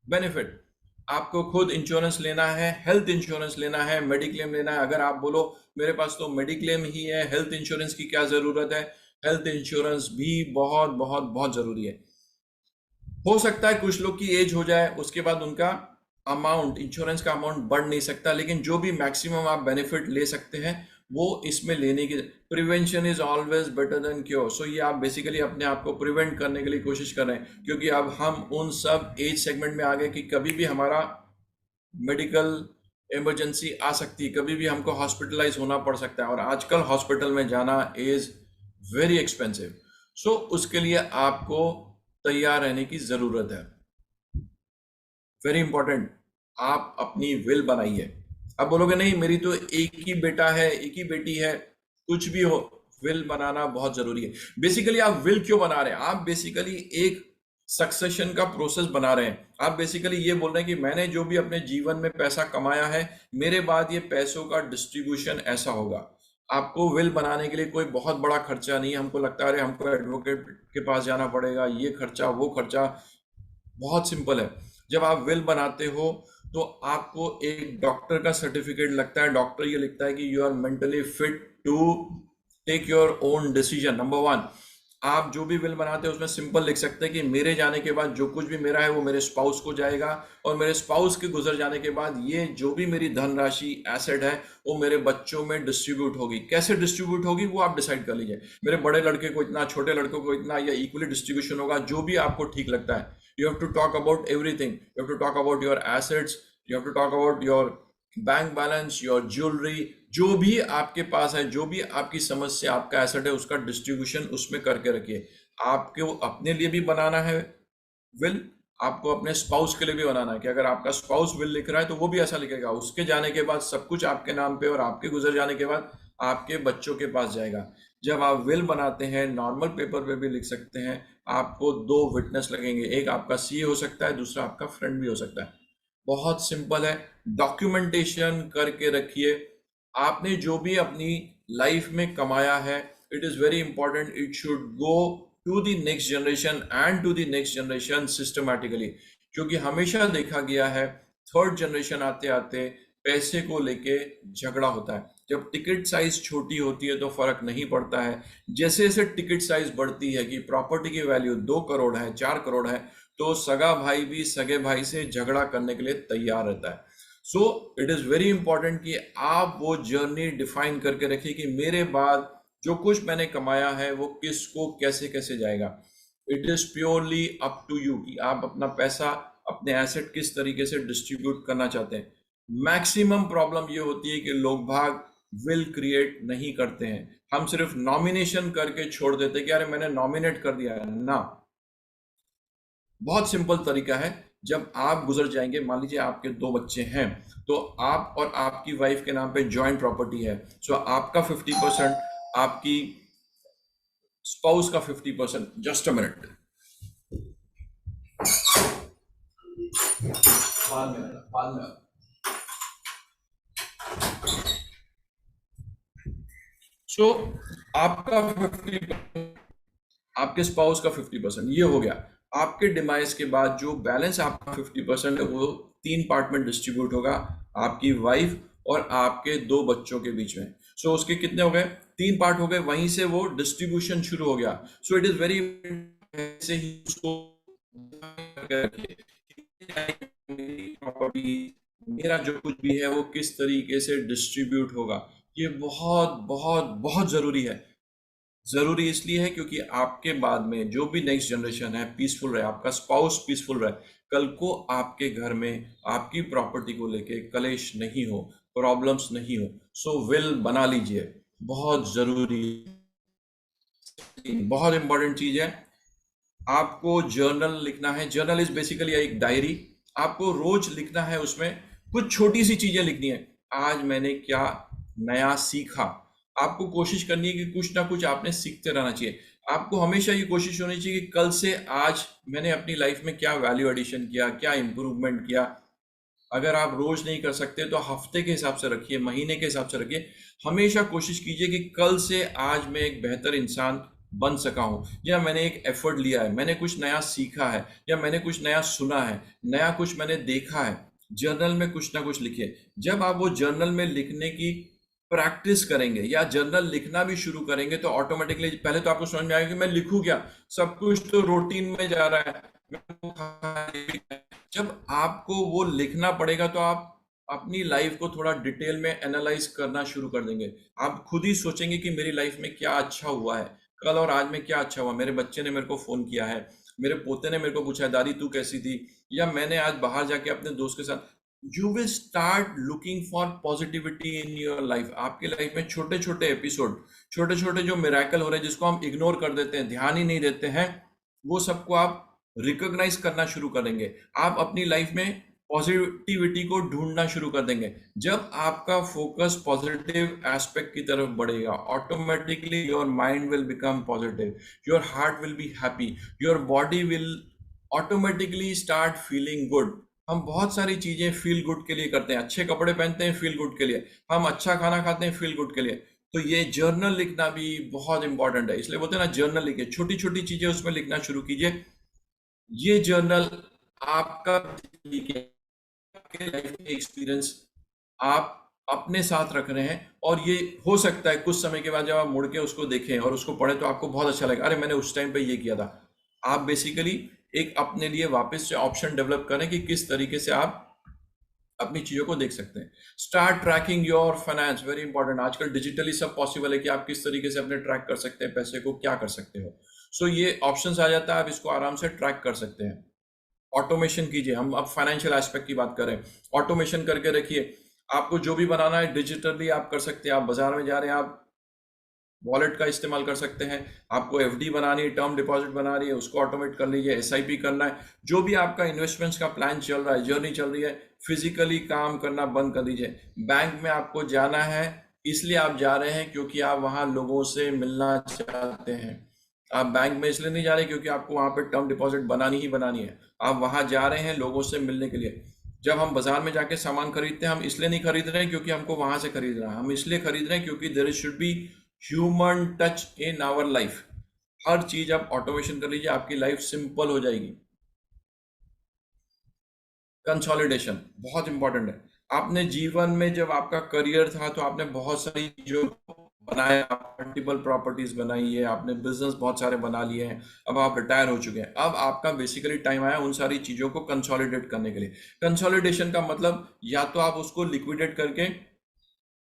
benefit. आपको खुद इंश्योरेंस लेना है, हेल्थ इंश्योरेंस लेना है, मेडिक्लेम लेना है। अगर आप बोलो मेरे पास तो मेडिक्लेम ही है, हेल्थ इंश्योरेंस की क्या जरूरत है, हेल्थ इंश्योरेंस भी बहुत बहुत बहुत जरूरी है। हो सकता है कुछ लोग की एज हो जाए, उसके बाद उनका अमाउंट, इंश्योरेंस का अमाउंट बढ़ नहीं सकता, लेकिन जो भी मैक्सिमम आप बेनिफिट ले सकते हैं वो इसमें लेने की। Prevention is always better than cure. So ये आप बेसिकली अपने आप को प्रिवेंट करने के लिए कोशिश कर रहे हैं, क्योंकि अब हम उन सब एज सेगमेंट में आ गए कि कभी भी हमारा मेडिकल इमरजेंसी आ सकती है, कभी भी हमको हॉस्पिटलाइज होना पड़ सकता है, और आजकल हॉस्पिटल में जाना इज वेरी एक्सपेंसिव। सो उसके लिए आपको तैयार रहने की जरूरत है। वेरी इंपॉर्टेंट, आप अपनी विल बनाइए। अब बोलोगे नहीं मेरी तो एक ही बेटा है, एक ही बेटी है, कुछ भी हो, विल बनाना बहुत जरूरी है। बेसिकली आप विल क्यों बना रहे हैं? आप बेसिकली एक सक्सेशन का प्रोसेस बना रहे हैं। आप बेसिकली ये बोल रहे हैं कि मैंने जो भी अपने जीवन में पैसा कमाया है, मेरे बाद ये पैसों का डिस्ट्रीब्यूशन ऐसा होगा। आपको विल बनाने के लिए कोई बहुत बड़ा खर्चा नहीं है। हमको लगता है हमको एडवोकेट के पास जाना पड़ेगा, ये खर्चा वो खर्चा। बहुत सिंपल है। जब आप विल बनाते हो तो आपको एक डॉक्टर का सर्टिफिकेट लगता है। डॉक्टर ये लिखता है कि you are mentally fit to take your own decision. Number one, आप जो भी विल बनाते हैं उसमें सिंपल लिख सकते हैं कि मेरे जाने के बाद जो कुछ भी मेरा है वो मेरे स्पाउस को जाएगा, और मेरे स्पाउस के गुजर जाने के बाद ये जो भी मेरी धनराशि एसेट है वो मेरे बच्चों में डिस्ट्रीब्यूट होगी। कैसे डिस्ट्रीब्यूट होगी वो आप डिसाइड कर लीजिए। मेरे बड़े लड़के को इतना, छोटे लड़कों को इतना, या इक्वली डिस्ट्रीब्यूशन होगा, जो भी आपको ठीक लगता है। You have to talk about everything. You have to talk about your assets. You have to talk about your bank balance, your jewellery, जो भी आपके पास है, जो भी आपकी समस्या, आपका एसेट है, उसका डिस्ट्रीब्यूशन उसमें करके रखिए। आपको अपने लिए भी बनाना है विल, आपको अपने स्पाउस के लिए भी बनाना है कि अगर आपका स्पाउस विल लिख रहा है तो वो भी ऐसा लिखेगा, उसके जाने के बाद सब कुछ आपके नाम पे, और आपके गुजर जाने के बाद आपके बच्चों के पास जाएगा। जब आप विल बनाते हैं, नॉर्मल पेपर पे भी लिख सकते हैं, आपको दो विटनेस लगेंगे, एक आपका सीए हो सकता है, दूसरा आपका फ्रेंड भी हो सकता है। बहुत सिंपल है, डॉक्यूमेंटेशन करके रखिए। आपने जो भी अपनी लाइफ में कमाया है, it is very important, it should go to the next generation and to the next generation systematically. क्योंकि हमेशा देखा गया है थर्ड जनरेशन आते आते पैसे को लेके झगड़ा होता है। जब टिकट साइज छोटी होती है तो फर्क नहीं पड़ता है, जैसे जैसे टिकट साइज बढ़ती है कि प्रॉपर्टी की वैल्यू 2 करोड़ है, 4 करोड़ है, तो सगा भाई भी सगे भाई से झगड़ा करने के लिए तैयार रहता है। सो इट इज वेरी इंपॉर्टेंट कि आप वो जर्नी डिफाइन करके रखिए कि मेरे बाद जो कुछ मैंने कमाया है वो किसको कैसे कैसे जाएगा। It is purely up to you कि आप अपना पैसा, अपने एसेट किस तरीके से डिस्ट्रीब्यूट करना चाहते हैं। मैक्सिमम प्रॉब्लम ये होती है कि लोग भाग विल क्रिएट नहीं करते हैं। हम सिर्फ नॉमिनेशन करके छोड़ देते हैं कि अरे मैंने नॉमिनेट कर दिया है ना। बहुत सिंपल तरीका है, जब आप गुजर जाएंगे, मान लीजिए आपके 2 बच्चे हैं, तो आप और आपकी वाइफ के नाम पे जॉइंट प्रॉपर्टी है। सो आपका 50%, आपकी स्पाउस का 50%। जस्ट अ मिनट, बाद में। सो आपका 50%, आपके स्पाउस का 50%, ये हो गया। आपके डिमाइस के बाद जो बैलेंस आपका 50% है वो 3 पार्ट में डिस्ट्रीब्यूट होगा, आपकी वाइफ और आपके 2 बच्चों के बीच में। सो उसके कितने हो गए? 3 पार्ट हो गए, वहीं से वो डिस्ट्रीब्यूशन शुरू हो गया। सो इट इज वेरी से ही उसको प्रॉपर्टी, मेरा जो कुछ भी है वो किस तरीके से डिस्ट्रीब्यूट होगा, ये बहुत बहुत बहुत जरूरी है। जरूरी इसलिए है क्योंकि आपके बाद में जो भी नेक्स्ट जनरेशन है पीसफुल रहे, आपका स्पाउस पीसफुल रहे, कल को आपके घर में आपकी प्रॉपर्टी को लेके कलेश नहीं हो, प्रॉब्लम्स नहीं हो। सो विल बना लीजिए, बहुत जरूरी, बहुत इंपॉर्टेंट चीज है। आपको जर्नल लिखना है। जर्नल इज बेसिकली एक डायरी। आपको रोज लिखना है, उसमें कुछ छोटी सी चीजें लिखनी है। आज मैंने क्या नया सीखा। आपको कोशिश करनी है कि कुछ ना कुछ आपने सीखते रहना चाहिए। आपको हमेशा ये कोशिश होनी चाहिए कि कल से आज मैंने अपनी लाइफ में क्या वैल्यू एडिशन किया, क्या इंप्रूवमेंट किया। अगर आप रोज नहीं कर सकते तो हफ्ते के हिसाब से रखिए, महीने के हिसाब से रखिए। हमेशा कोशिश कीजिए कि कल से आज मैं एक बेहतर इंसान बन सका हूं, या मैंने एक एफर्ट लिया है, मैंने कुछ नया सीखा है, या मैंने कुछ नया सुना है, नया कुछ मैंने देखा है। जर्नल में कुछ ना कुछ लिखिए। जब आप वो जर्नल में लिखने की प्रैक्टिस करेंगे या जर्नल लिखना भी शुरू करेंगे तो ऑटोमेटिकली पहले तो आपको समझ में आएगा कि मैं लिखूं क्या, सब कुछ तो रूटीन में जा रहा है। जब आपको वो लिखना पड़ेगा तो आप अपनी लाइफ को थोड़ा डिटेल में एनालाइज करना शुरू कर देंगे। आप खुद ही सोचेंगे कि मेरी लाइफ में क्या अच्छा हुआ है, कल और आज में क्या अच्छा हुआ। मेरे बच्चे ने मेरे को फोन किया है, मेरे पोते ने मेरे को पूछा है दादी तू कैसी थी, या मैंने आज बाहर जाके अपने दोस्त के साथ। You will start looking for positivity in your life. आपके लाइफ में छोटे छोटे एपिसोड, छोटे छोटे जो मिराकल हो रहे हैं जिसको हम इग्नोर कर देते हैं, ध्यान ही नहीं देते हैं, वो सबको आप रिकॉग्नाइज करना शुरू करेंगे। आप अपनी लाइफ में पॉजिटिविटी को ढूंढना शुरू कर देंगे। जब आपका फोकस पॉजिटिव एस्पेक्ट की तरफ बढ़ेगा, automatically your mind will become positive, your heart will be happy, your body will automatically start feeling good. हम बहुत सारी चीजें फील गुड के लिए करते हैं। अच्छे कपड़े पहनते हैं फील गुड के लिए, हम अच्छा खाना खाते हैं फील गुड के लिए। तो ये जर्नल लिखना भी बहुत इंपॉर्टेंट है। इसलिए बोलते हैं ना, जर्नल लिखिए, छोटी छोटी चीजें उसमें लिखना शुरू कीजिए। ये जर्नल आपका आपके लाइफ के एक्सपीरियंस आप अपने साथ रख रहे हैं, और ये हो सकता है कुछ समय के बाद जब आप मुड़ के उसको देखें और उसको पढ़ें तो आपको बहुत अच्छा लगेगा, अरे मैंने उस टाइम पे ये किया था। आप बेसिकली एक अपने लिए वापस से ऑप्शन डेवलप करें कि किस तरीके से आप अपनी चीजों को देख सकते हैं। Start trekking your finance, very important. आजकल डिजिटली सब पॉसिबल है कि आप किस तरीके से अपने ट्रैक कर सकते हैं पैसे को, क्या कर सकते हो। सो ये ऑप्शंस आ जाता है, आप इसको आराम से ट्रैक कर सकते हैं। ऑटोमेशन कीजिए। हम अब फाइनेंशियल एस्पेक्ट की बात करें, ऑटोमेशन करके रखिए। आपको जो भी बनाना है डिजिटली आप कर सकते हैं। आप बाजार में जा रहे हैं, आप वॉलेट का इस्तेमाल कर सकते हैं। आपको एफडी बनानी है, टर्म डिपॉजिट बना रही है, उसको ऑटोमेट कर लीजिए। एसआईपी करना है, जो भी आपका इन्वेस्टमेंट्स का प्लान चल रहा है, जर्नी चल रही है, फिजिकली काम करना बंद कर दीजिए। बैंक में आपको जाना है, इसलिए आप जा रहे हैं क्योंकि आप वहां लोगों से मिलना चाहते हैं। आप बैंक में इसलिए नहीं जा रहे क्योंकि आपको वहां पे टर्म डिपॉजिट बनानी ही बनानी है। आप वहां जा रहे हैं लोगों से मिलने के लिए। जब हम बाजार में जाके सामान खरीदते हैं, हम इसलिए नहीं खरीद रहे हैं क्योंकि हमको वहां से खरीदना है, हम इसलिए खरीद रहे हैं क्योंकि there should be human touch in our life. हर चीज आप ऑटोमेशन कर लीजिए, आपकी लाइफ सिंपल हो जाएगी। कंसोलिडेशन बहुत इंपॉर्टेंट है। आपने जीवन में जब आपका करियर था तो आपने बहुत सारी चीजों को बनाया, मल्टीपल प्रॉपर्टीज बनाई है, आपने बिजनेस बहुत सारे बना लिए हैं। अब आप रिटायर हो चुके हैं, अब आपका बेसिकली टाइम आया उन सारी चीजों को कंसोलिडेट करने के लिए। कंसोलिडेशन का मतलब या तो आप उसको लिक्विडेट करके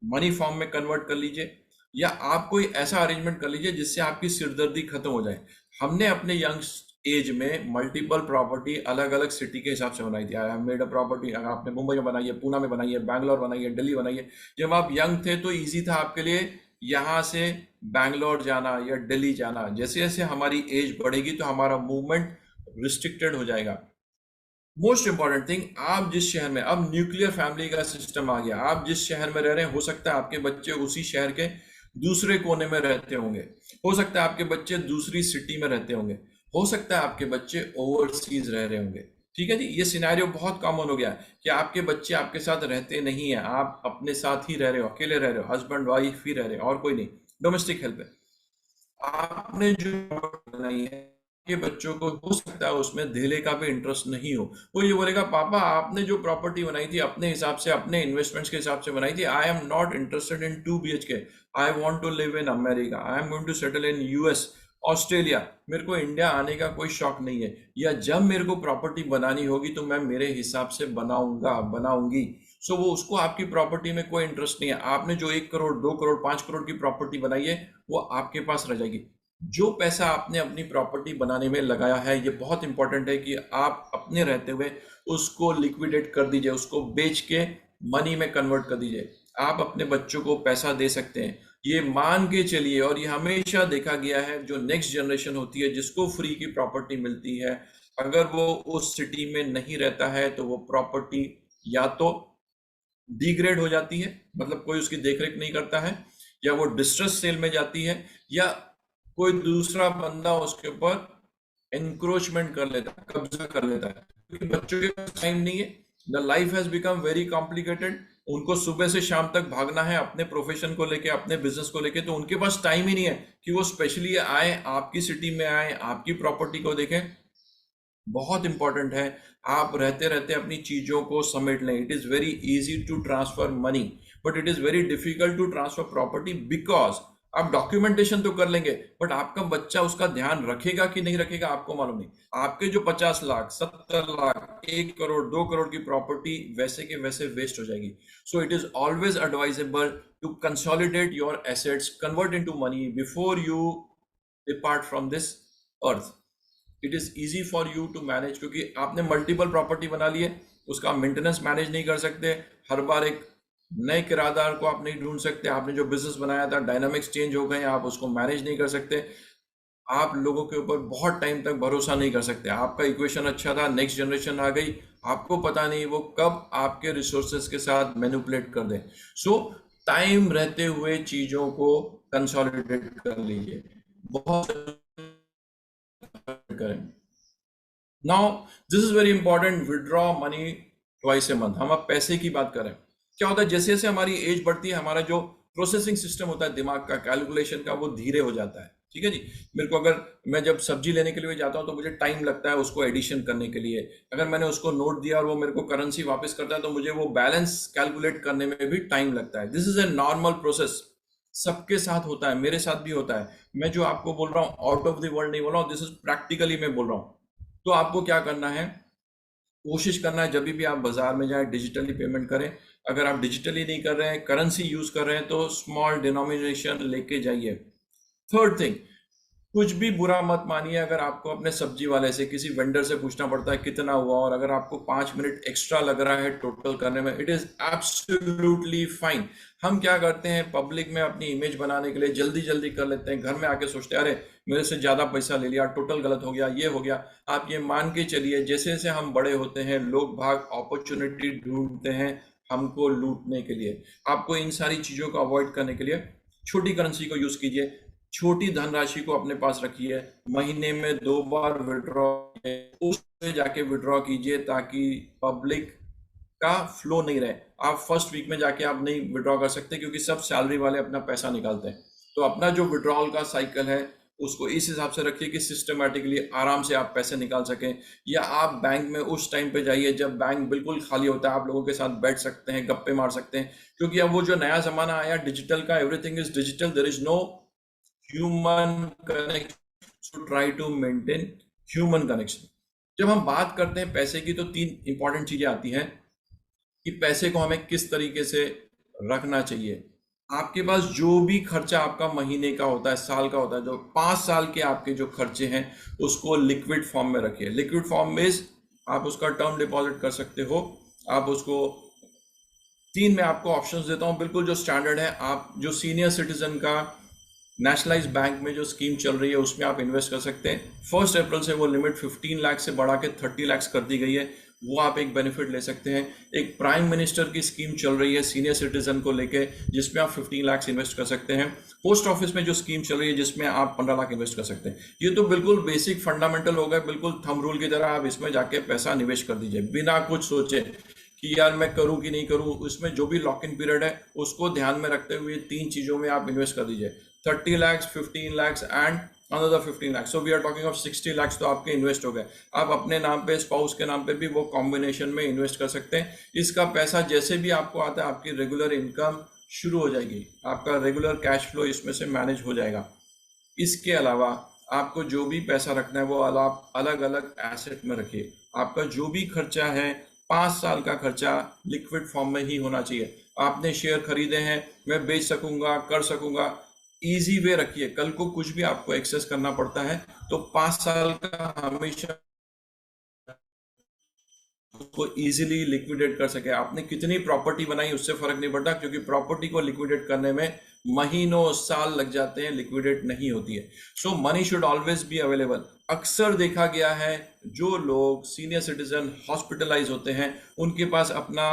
मनी फॉर्म में कन्वर्ट कर लीजिए, या आप कोई ऐसा अरेंजमेंट कर लीजिए जिससे आपकी सिरदर्दी खत्म हो जाए। हमने अपने यंग एज में मल्टीपल प्रॉपर्टी अलग अलग सिटी के हिसाब से बनाई थी। I have made a property, अगर आपने मुंबई में बनाई है, पूना में बनाई है, बैंगलोर बनाई है, दिल्ली बनाई है। जब आप यंग थे तो इजी था आपके लिए यहाँ से बैंगलोर जाना या दिल्ली जाना। जैसे जैसे हमारी एज बढ़ेगी तो हमारा मूवमेंट रिस्ट्रिक्टेड हो जाएगा। मोस्ट इंपॉर्टेंट थिंग, आप जिस शहर में, अब न्यूक्लियर फैमिली का सिस्टम आ गया, आप जिस शहर में रह रहे हैं हो सकता है आपके बच्चे उसी शहर के दूसरे कोने में रहते होंगे, हो सकता है आपके बच्चे दूसरी सिटी में रहते होंगे, हो सकता है आपके बच्चे ओवरसीज रह रहे होंगे। ठीक है जी, ये सिनेरियो बहुत कॉमन हो गया है कि आपके बच्चे आपके साथ रहते नहीं है, आप अपने साथ ही रह रहे हो, अकेले रह रहे हो, हस्बैंड वाइफ ही रह रहे हो और कोई नहीं, डोमेस्टिक हेल्प है। आपने जो बनाई है के बच्चों को हो सकता है उसमें धेले का भी इंटरेस्ट नहीं हो। वो ये बोलेगा पापा आपने जो प्रॉपर्टी बनाई थी अपने हिसाब से, अपने इन्वेस्टमेंट्स के हिसाब से बनाई थी, I am not interested in 2 BHK, I want to live in America, I am going to settle in US, Australia, मेरे को इंडिया आने का कोई शौक नहीं है। या जब मेरे को प्रॉपर्टी बनानी होगी तो मैं मेरे हिसाब से बनाऊंगा, बनाऊंगी। वो उसको आपकी प्रॉपर्टी में कोई इंटरेस्ट नहीं है। आपने जो 1 करोड़ 2 करोड़ 5 करोड़ की प्रॉपर्टी बनाई है वो आपके पास रह जाएगी। जो पैसा आपने अपनी प्रॉपर्टी बनाने में लगाया है, ये बहुत इंपॉर्टेंट है कि आप अपने रहते हुए उसको लिक्विडेट कर दीजिए, उसको बेच के मनी में कन्वर्ट कर दीजिए। आप अपने बच्चों को पैसा दे सकते हैं, ये मान के चलिए। और ये हमेशा देखा गया है, जो नेक्स्ट जनरेशन होती है जिसको फ्री की प्रॉपर्टी मिलती है, अगर वो उस सिटी में नहीं रहता है तो वो प्रॉपर्टी या तो डिग्रेड हो जाती है, मतलब कोई उसकी देखरेख नहीं करता है, या वो डिस्ट्रेस सेल में जाती है, या कोई दूसरा बंदा उसके ऊपर एनक्रोचमेंट कर लेता है, कब्जा कर लेता है, क्योंकि बच्चों के पास टाइम नहीं है। The life has become very complicated. उनको सुबह से शाम तक भागना है अपने प्रोफेशन को लेके, अपने बिजनेस को लेके, तो उनके पास टाइम ही नहीं है कि वो स्पेशली आए, आपकी सिटी में आए, आपकी प्रॉपर्टी को देखें। बहुत इंपॉर्टेंट है, आप रहते रहते अपनी चीजों को समेट लें। It is very easy to transfer money, but it is very difficult to transfer property, because आप डॉक्यूमेंटेशन तो कर लेंगे, बट आपका बच्चा उसका ध्यान रखेगा कि नहीं रखेगा आपको मालूम नहीं। आपके जो 50 लाख, 70 लाख, 1 करोड़, 2 करोड़ की प्रॉपर्टी वैसे के वैसे वेस्ट हो जाएगी। So it is always advisable to consolidate your assets, convert into money before you depart from this earth. It is easy for you to manage, क्योंकि आपने मल्टीपल प्रॉपर्टी बना ली है, उसका मेंटेनेंस मैनेज नहीं कर सकते, हर बार एक नए किराएदार को आप नहीं ढूंढ सकते, आपने जो बिजनेस बनाया था डायनामिक्स चेंज हो गए, आप उसको मैनेज नहीं कर सकते, आप लोगों के ऊपर बहुत टाइम तक भरोसा नहीं कर सकते। आपका इक्वेशन अच्छा था, नेक्स्ट जनरेशन आ गई, आपको पता नहीं वो कब आपके रिसोर्सेज के साथ मैनिपुलेट कर दे। सो टाइम रहते हुए चीजों को कंसोलिडेट कर लीजिए, बहुत करें। Now this is very important, withdraw money twice a month. हम अब पैसे की बात करें, क्या होता है जैसे जैसे हमारी एज बढ़ती है, हमारा जो प्रोसेसिंग सिस्टम होता है दिमाग का, कैलकुलेशन का, वो धीरे हो जाता है। ठीक है जी। मेरे को, अगर मैं जब सब्जी लेने के लिए जाता हूँ तो मुझे टाइम लगता है उसको एडिशन करने के लिए। अगर मैंने उसको नोट दिया और वो मेरे को करेंसी वापस करता है तो मुझे वो बैलेंस कैलकुलेट करने में भी टाइम लगता है। This is a normal process, सबके साथ होता है, मेरे साथ भी होता है। मैं जो आपको बोल रहा हूँ आउट ऑफ द वर्ल्ड नहीं बोल रहा हूँ, दिस इज प्रैक्टिकली मैं बोल रहा हूँ। तो आपको क्या करना है, कोशिश करना है जब भी आप बाजार में जाए डिजिटली पेमेंट करें। अगर आप डिजिटली नहीं कर रहे हैं, करेंसी यूज कर रहे हैं, तो स्मॉल डिनोमिनेशन लेके जाइए। थर्ड थिंग, कुछ भी बुरा मत मानिए अगर आपको अपने सब्जी वाले से, किसी वेंडर से पूछना पड़ता है कितना हुआ, और अगर आपको 5 मिनट एक्स्ट्रा लग रहा है टोटल करने में, इट इज एब्सोल्युटली फाइन। हम क्या करते हैं, पब्लिक में अपनी इमेज बनाने के लिए जल्दी जल्दी कर लेते हैं, घर में आके सोचते हैं अरे मेरे से ज्यादा पैसा ले लिया, टोटल गलत हो गया, ये हो गया। आप ये मान के चलिए, जैसे जैसे हम बड़े होते हैं, लोग भाग अपॉर्चुनिटी ढूंढते हैं हमको लूटने के लिए। आपको इन सारी चीजों को अवॉइड करने के लिए छोटी करेंसी को यूज कीजिए, छोटी धनराशि को अपने पास रखिए, महीने में 2 बार विड्रॉ, उसमें जाके विड्रॉ कीजिए, ताकि पब्लिक का फ्लो नहीं रहे। आप फर्स्ट वीक में जाके आप नहीं विड्रॉ कर सकते, क्योंकि सब सैलरी वाले अपना पैसा निकालते हैं। तो अपना जो विड्रॉल का साइकिल है उसको इस हिसाब से रखिए कि सिस्टमेटिकली आराम से आप पैसे निकाल सकें। या आप बैंक में उस टाइम पे जाइए जब बैंक बिल्कुल खाली होता है, आप लोगों के साथ बैठ सकते हैं, गप्पे मार सकते हैं, क्योंकि अब वो जो नया जमाना आया डिजिटल का, everything is digital, there is no human connection. So try to maintain human connection. जब हम बात करते हैं पैसे की, तो 3 इंपॉर्टेंट चीजें आती हैं कि पैसे को हमें किस तरीके से रखना चाहिए। आपके पास जो भी खर्चा आपका महीने का होता है, साल का होता है, जो 5 साल के आपके जो खर्चे हैं, उसको लिक्विड फॉर्म में रखिए। लिक्विड फॉर्म में आप उसका टर्म डिपॉजिट कर सकते हो। आप उसको 3 में आपको ऑप्शंस देता हूं, बिल्कुल जो स्टैंडर्ड है। आप जो सीनियर सिटीजन का नेशनलाइज बैंक में जो स्कीम चल रही है उसमें आप इन्वेस्ट कर सकते हैं। 1 अप्रैल से वो लिमिट 15 लाख से बढ़ा के 30 लाख कर दी गई है, वो आप एक बेनिफिट ले सकते हैं। एक प्राइम मिनिस्टर की स्कीम चल रही है सीनियर सिटीजन को लेके, जिसमें आप 15 लाख इन्वेस्ट कर सकते हैं। पोस्ट ऑफिस में जो स्कीम चल रही है जिसमें आप 15 लाख इन्वेस्ट कर सकते हैं। ये तो बिल्कुल बेसिक फंडामेंटल हो गए, बिल्कुल थंब रूल की तरह आप इसमें जाके पैसा निवेश कर दीजिए बिना कुछ सोचे कि यार मैं करूं कि नहीं करूं। उसमें जो भी लॉक इन पीरियड है उसको ध्यान में रखते हुए 3 चीजों में आप इन्वेस्ट कर दीजिए, 30 lakhs, 15 lakhs and another 15 lakhs। So we are talking of 60 lakhs तो आपके इन्वेस्ट हो गए। आप अपने नाम पे, स्पाउस के नाम पे भी वो कॉम्बिनेशन में इन्वेस्ट कर सकते हैं। इसका पैसा जैसे भी आपको आता है, आपकी रेगुलर इनकम शुरू हो जाएगी, आपका रेगुलर कैश फ्लो इसमें से मैनेज हो जाएगा। इसके अलावा आपको जो भी पैसा रखना है वो अलग अलग एसेट में रखिए। आपका जो भी खर्चा है, 5 साल का खर्चा लिक्विड फॉर्म में ही होना चाहिए। आपने शेयर खरीदे हैं, मैं बेच सकूंगा, कर सकूंगा, इजी वे रखिए, कल को कुछ भी आपको एक्सेस करना पड़ता है तो 5 साल का हमेशा उसको इजीली लिक्विडेट कर सके। आपने कितनी प्रॉपर्टी बनाई उससे फर्क नहीं पड़ता, क्योंकि प्रॉपर्टी को लिक्विडेट करने में महीनों साल लग जाते हैं, लिक्विडेट नहीं होती है। So money should always be available. अक्सर देखा गया है जो लोग सीनियर सिटीजन हॉस्पिटलाइज होते हैं उनके पास अपना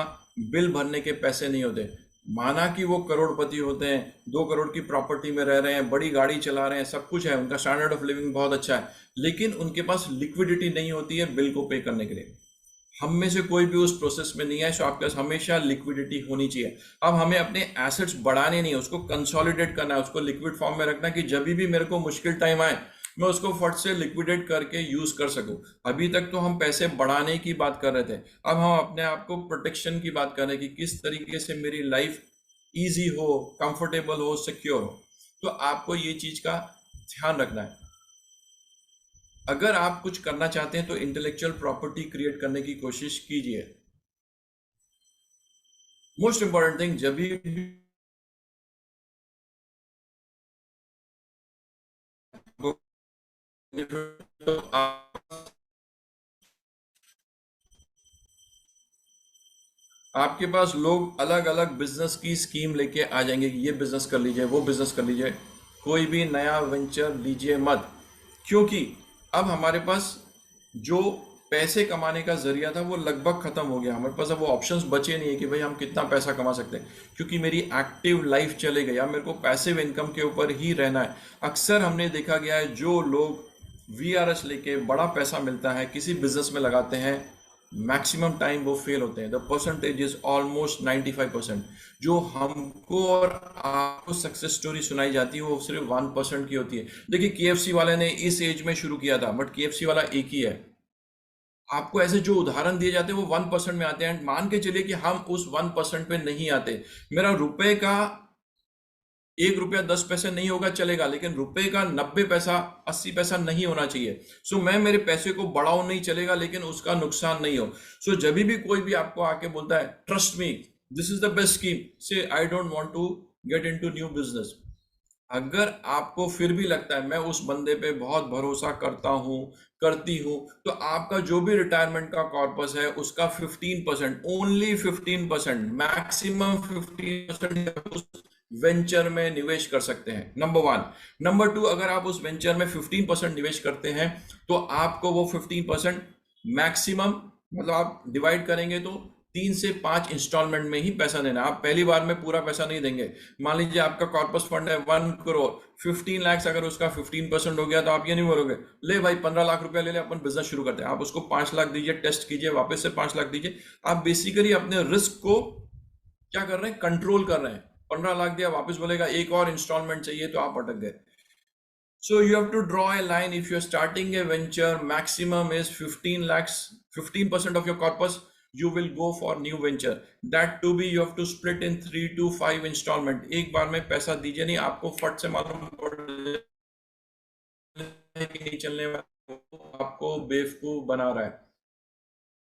बिल भरने के पैसे नहीं होते। माना कि वो करोड़पति होते हैं, 2 करोड़ की प्रॉपर्टी में रह रहे हैं, बड़ी गाड़ी चला रहे हैं, सब कुछ है, उनका स्टैंडर्ड ऑफ लिविंग बहुत अच्छा है, लेकिन उनके पास लिक्विडिटी नहीं होती है बिल को पे करने के लिए। हम में से कोई भी उस प्रोसेस में नहीं है, सो आपके पास हमेशा लिक्विडिटी होनी चाहिए। अब हमें अपने एसेट्स बढ़ाने नहीं है, उसको कंसोलिडेट करना है, उसको लिक्विड फॉर्म में रखना है कि जब भी मेरे को मुश्किल टाइम आए मैं उसको फट से लिक्विडेट करके यूज कर सकूं। अभी तक तो हम पैसे बढ़ाने की बात कर रहे थे, अब हम अपने आप को प्रोटेक्शन की बात कर रहे हैं कि किस तरीके से मेरी लाइफ इजी हो, कंफर्टेबल हो, सिक्योर हो। तो आपको ये चीज का ध्यान रखना है। अगर आप कुछ करना चाहते हैं तो इंटेलेक्चुअल प्रॉपर्टी क्रिएट करने की कोशिश कीजिए। मोस्ट इंपॉर्टेंट थिंग, जब भी तो आपके पास लोग अलग अलग बिजनेस की स्कीम लेके आ जाएंगे कि ये बिजनेस कर लीजिए, वो बिजनेस कर लीजिए, कोई भी नया वेंचर लीजिए मत। क्योंकि अब हमारे पास जो पैसे कमाने का जरिया था वो लगभग खत्म हो गया। हमारे पास अब वो ऑप्शंस बचे नहीं है कि भाई हम कितना पैसा कमा सकते हैं, क्योंकि मेरी एक्टिव लाइफ चले गई, अब मेरे को पैसिव इनकम के ऊपर ही रहना है। अक्सर हमने देखा गया है जो लोग वीआरएस लेके बड़ा पैसा मिलता है किसी बिजनेस में लगाते हैं, मैक्सिमम टाइम वो फेल होते हैं। The percentage is almost 95%। जो हमको और आपको सक्सेस स्टोरी सुनाई जाती है वो सिर्फ 1% की होती है। देखिए केएफसी वाले ने इस एज में शुरू किया था, बट केएफसी वाला एक ही है। आपको ऐसे जो उदाहरण दिए जाते हैं वो 1% में आते हैं। मान के चलिए कि हम उस 1% पे नहीं आते, मेरा रुपए का 1 रुपया 10 पैसे नहीं होगा चलेगा, लेकिन रुपए का 90 पैसा 80 पैसा नहीं होना चाहिए। सो मैं मेरे पैसे को बढ़ाऊं नहीं चलेगा, लेकिन उसका नुकसान नहीं हो। सो जब भी कोई भी आपको आके बोलता है trust me this is the best scheme, say I don't want to get into new business. अगर आपको फिर भी लगता है मैं उस बंदे पे बहुत भरोसा करता हूं, करती हूं, तो आपका जो भी रिटायरमेंट का कॉर्पस है उसका 15%, ओनली 15%, मैक्सिमम 15% वेंचर में निवेश कर सकते हैं। नंबर 1। नंबर 2, अगर आप उस वेंचर में 15% निवेश करते हैं तो आपको वो 15% मैक्सिमम, मतलब आप डिवाइड करेंगे तो 3 से 5 इंस्टॉलमेंट में ही पैसा देना। आप पहली बार में पूरा पैसा नहीं देंगे। मान लीजिए आपका कॉर्पस फंड है 1 करोड़, 15 लाख, अगर उसका 15% हो गया तो आप ये नहीं बोलोगे ले भाई 15 लाख रुपया ले ले अपन बिजनेस शुरू करते हैं। आप उसको 5 लाख दीजिए, टेस्ट कीजिए, वापस से 5 लाख दीजिए। आप बेसिकली अपने रिस्क को क्या कर रहे हैं, कंट्रोल कर रहे हैं। 15 लाख दिया, वापस बोलेगा एक और इंस्टॉलमेंट चाहिए, तो आप अटक गए। So you have to draw a line. If you're starting a venture, maximum is 15 lakhs, 15% of your corpus, you will go for new venture. That to be, you have to split in 3 to 5 installment. एक बार में पैसा दीजिए नहीं, आपको फट से मालूम पड़ जाए कि नहीं चलने वाला, आपको बेवकूफ बना रहा है।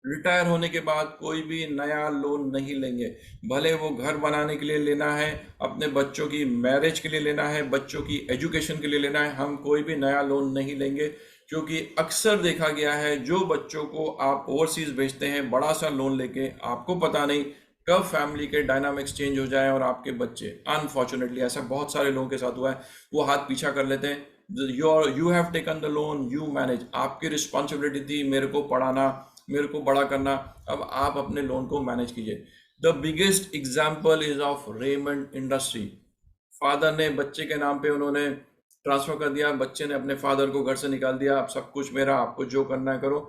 रिटायर होने के बाद कोई भी नया लोन नहीं लेंगे, भले वो घर बनाने के लिए लेना है, अपने बच्चों की मैरिज के लिए लेना है, बच्चों की एजुकेशन के लिए लेना है, हम कोई भी नया लोन नहीं लेंगे। क्योंकि अक्सर देखा गया है जो बच्चों को आप ओवरसीज भेजते हैं बड़ा सा लोन लेके, आपको पता नहीं कब फैमिली के डायनामिक्स चेंज हो जाए और आपके बच्चे, अनफॉर्चुनेटली ऐसा बहुत सारे लोगों के साथ हुआ है, वो हाथ पीछा कर लेते हैं। You have taken the loan, you manage, आपकी रिस्पॉन्सिबिलिटी थी मेरे को पढ़ाना, मेरे को बड़ा करना, अब आप अपने लोन को मैनेज कीजिए। The biggest example is of Raymond industry. Father ने बच्चे के नाम पे उन्होंने ट्रांसफर कर दिया, बच्चे ने अपने फादर को घर से निकाल दिया, अब सब कुछ मेरा, आपको जो करना है करो।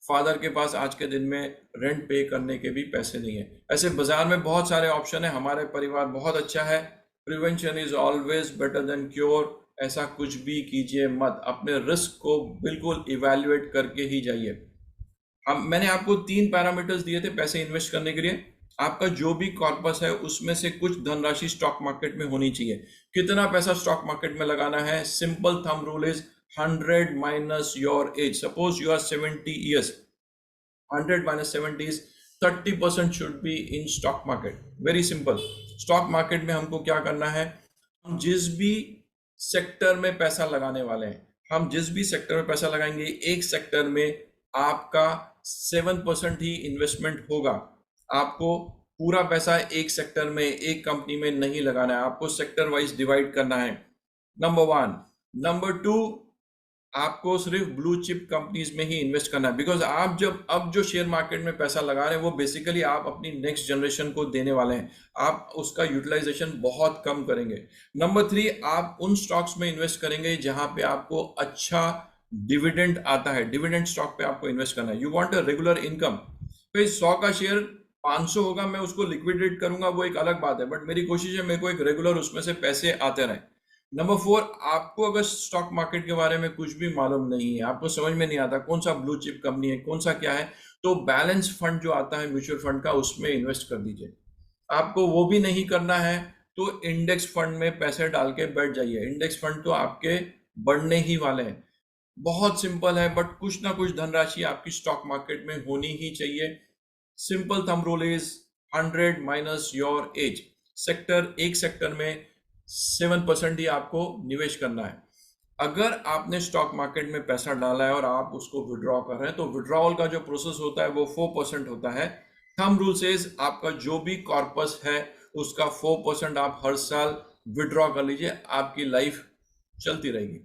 फादर के पास आज के दिन में रेंट पे करने के भी पैसे नहीं है। ऐसे बाजार में बहुत सारे ऑप्शन है। हमारे परिवार बहुत अच्छा है, prevention is always better than cure. ऐसा कुछ भी कीजिए मत, अपने रिस्क को बिल्कुल इवेल्युएट करके ही जाइए। हम, मैंने आपको 3 पैरामीटर्स दिए थे पैसे इन्वेस्ट करने के लिए। आपका जो भी कॉर्पस है उसमें से कुछ धनराशि स्टॉक मार्केट में होनी चाहिए। कितना पैसा स्टॉक मार्केट में लगाना है? Simple thumb rule is 100 minus your age. Suppose you are 70 years, 100 minus 70 is 30% should be in stock market. Very simple. Stock market में हमको क्या करना है, हम जिस भी सेक्टर में पैसा लगाने वाले हैं। हम जिस भी सेक्टर में पैसा लगाएंगे, एक सेक्टर में आपका 7% ही इन्वेस्टमेंट होगा। आपको पूरा पैसा एक सेक्टर में, एक कंपनी में नहीं लगाना है, आपको सेक्टर वाइज डिवाइड करना है। Number one. नंबर टू, आपको सिर्फ ब्लू चिप कंपनीज में ही इन्वेस्ट करना है, बिकॉज आप जब अब जो शेयर मार्केट में पैसा लगा रहे हैं वो बेसिकली आप अपनी नेक्स्ट जनरेशन को देने वाले हैं, आप उसका यूटिलाइजेशन बहुत कम करेंगे। नंबर थ्री, आप उन स्टॉक्स में इन्वेस्ट करेंगे जहां पे आपको अच्छा डिविडेंड आता है। डिविडेंड स्टॉक पे आपको इन्वेस्ट करना है। You want a regular income. भाई 100 का शेयर 500 होगा, मैं उसको लिक्विडेट करूंगा, वो एक अलग बात है, बट मेरी कोशिश है मेरे को एक रेगुलर उसमें से पैसे आते रहे। नंबर फोर, आपको अगर स्टॉक मार्केट के बारे में कुछ भी मालूम नहीं है, आपको समझ में नहीं आता कौन सा ब्लू चिप कंपनी है, कौन सा क्या है, तो बैलेंस फंड जो आता है म्यूचुअल फंड का, उसमें इन्वेस्ट कर दीजिए। आपको वो भी नहीं करना है तो इंडेक्स फंड में पैसे डाल के बैठ जाइए। इंडेक्स फंड तो आपके बढ़ने ही वाले हैं। बहुत सिंपल है, बट कुछ ना कुछ धनराशि आपकी स्टॉक मार्केट में होनी ही चाहिए। Simple thumb rule is 100 minus your as. एक सेक्टर में 7% ही आपको निवेश करना है। अगर आपने स्टॉक मार्केट में पैसा डाला है और आप उसको विड्रॉ कर रहे हैं, तो विड्रॉल का जो प्रोसेस होता है वो 4% होता है। थंब रूल सेज आपका जो भी कॉर्पस है उसका 4% आप हर साल विड्रॉ कर लीजिए, आपकी लाइफ चलती रहेगी।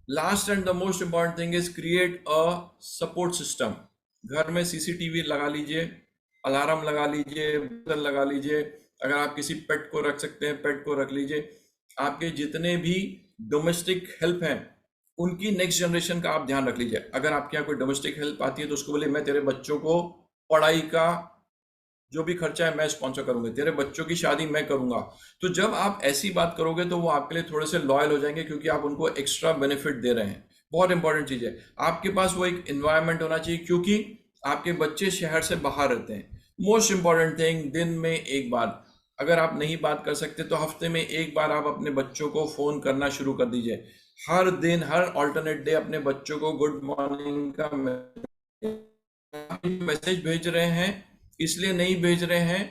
Last and the most important thing is create a support system. घर में सीसीटीवी लगा लीजिए, अलार्म लगा लीजिए, बटन लगा लीजिए। अगर आप किसी पेट को रख सकते हैं, पेट को रख लीजिए। आपके जितने भी डोमेस्टिक हेल्प हैं उनकी नेक्स्ट जनरेशन का आप ध्यान रख लीजिए। अगर आपके यहाँ कोई डोमेस्टिक हेल्प आती है तो उसको बोले मैं तेरे बच्चों को पढ़ाई का जो भी खर्चा है मैं स्पॉन्सर करूंगा, तेरे बच्चों की शादी मैं करूंगा। तो जब आप ऐसी बात करोगे तो वो आपके लिए थोड़े से लॉयल हो जाएंगे, क्योंकि आप उनको एक्स्ट्रा बेनिफिट दे रहे हैं। बहुत इंपॉर्टेंट चीज है, आपके पास वो एक एनवायरनमेंट होना चाहिए, क्योंकि आपके बच्चे शहर से बाहर रहते हैं। मोस्ट इंपॉर्टेंट थिंग, दिन में एक बार, अगर आप नहीं बात कर सकते तो हफ्ते में एक बार आप अपने बच्चों को फोन करना शुरू कर दीजिए। हर दिन, हर ऑल्टरनेट डे अपने बच्चों को गुड मॉर्निंग का मैसेज भेज रहे हैं। इसलिए नहीं भेज रहे हैं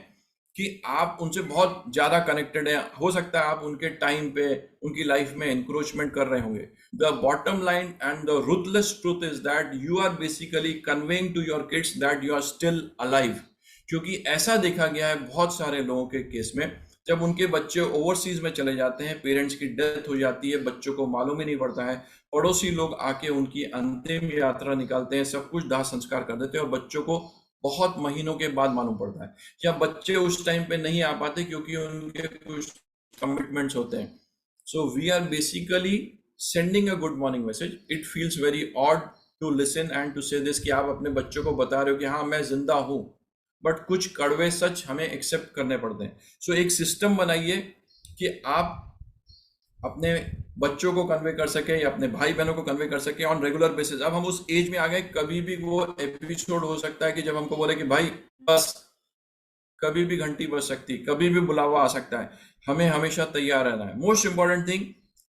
कि आप उनसे बहुत ज्यादा कनेक्टेड हैं, हो सकता है आप उनके टाइम पे उनकी लाइफ में एनक्रोचमेंट कर रहे होंगे। The bottom line and the ruthless truth is that you are basically conveying to your kids that you are still alive. क्योंकि ऐसा देखा गया है बहुत सारे लोगों के केस में, जब उनके बच्चे ओवरसीज में चले जाते हैं, पेरेंट्स की डेथ हो जाती है, बच्चों को मालूम ही नहीं पड़ता है, पड़ोसी लोग आके उनकी अंतिम यात्रा निकालते हैं, सब कुछ दाह संस्कार कर देते हैं, और बच्चों को बहुत महीनों के बाद मालूम पड़ता है। या बच्चे उस टाइम पे नहीं आ पाते क्योंकि उनके कुछ कमिटमेंट्स होते हैं। So we are basically sending a good morning message. It feels very odd to listen and to say this, कि आप अपने बच्चों को बता रहे हो कि हाँ मैं जिंदा हूं, बट कुछ कड़वे सच हमें एक्सेप्ट करने पड़ते हैं। सो एक सिस्टम बनाइए कि आप अपने बच्चों को कन्वे कर सके या अपने भाई बहनों को कन्वे कर सके ऑन रेगुलर बेसिस। अब हम उस एज में आ गए, कभी भी वो एपिसोड हो सकता है कि जब हमको बोले कि भाई बस, कभी भी घंटी बज सकती, कभी भी बुलावा आ सकता है, हमें हमेशा तैयार रहना है। मोस्ट इंपॉर्टेंट थिंग,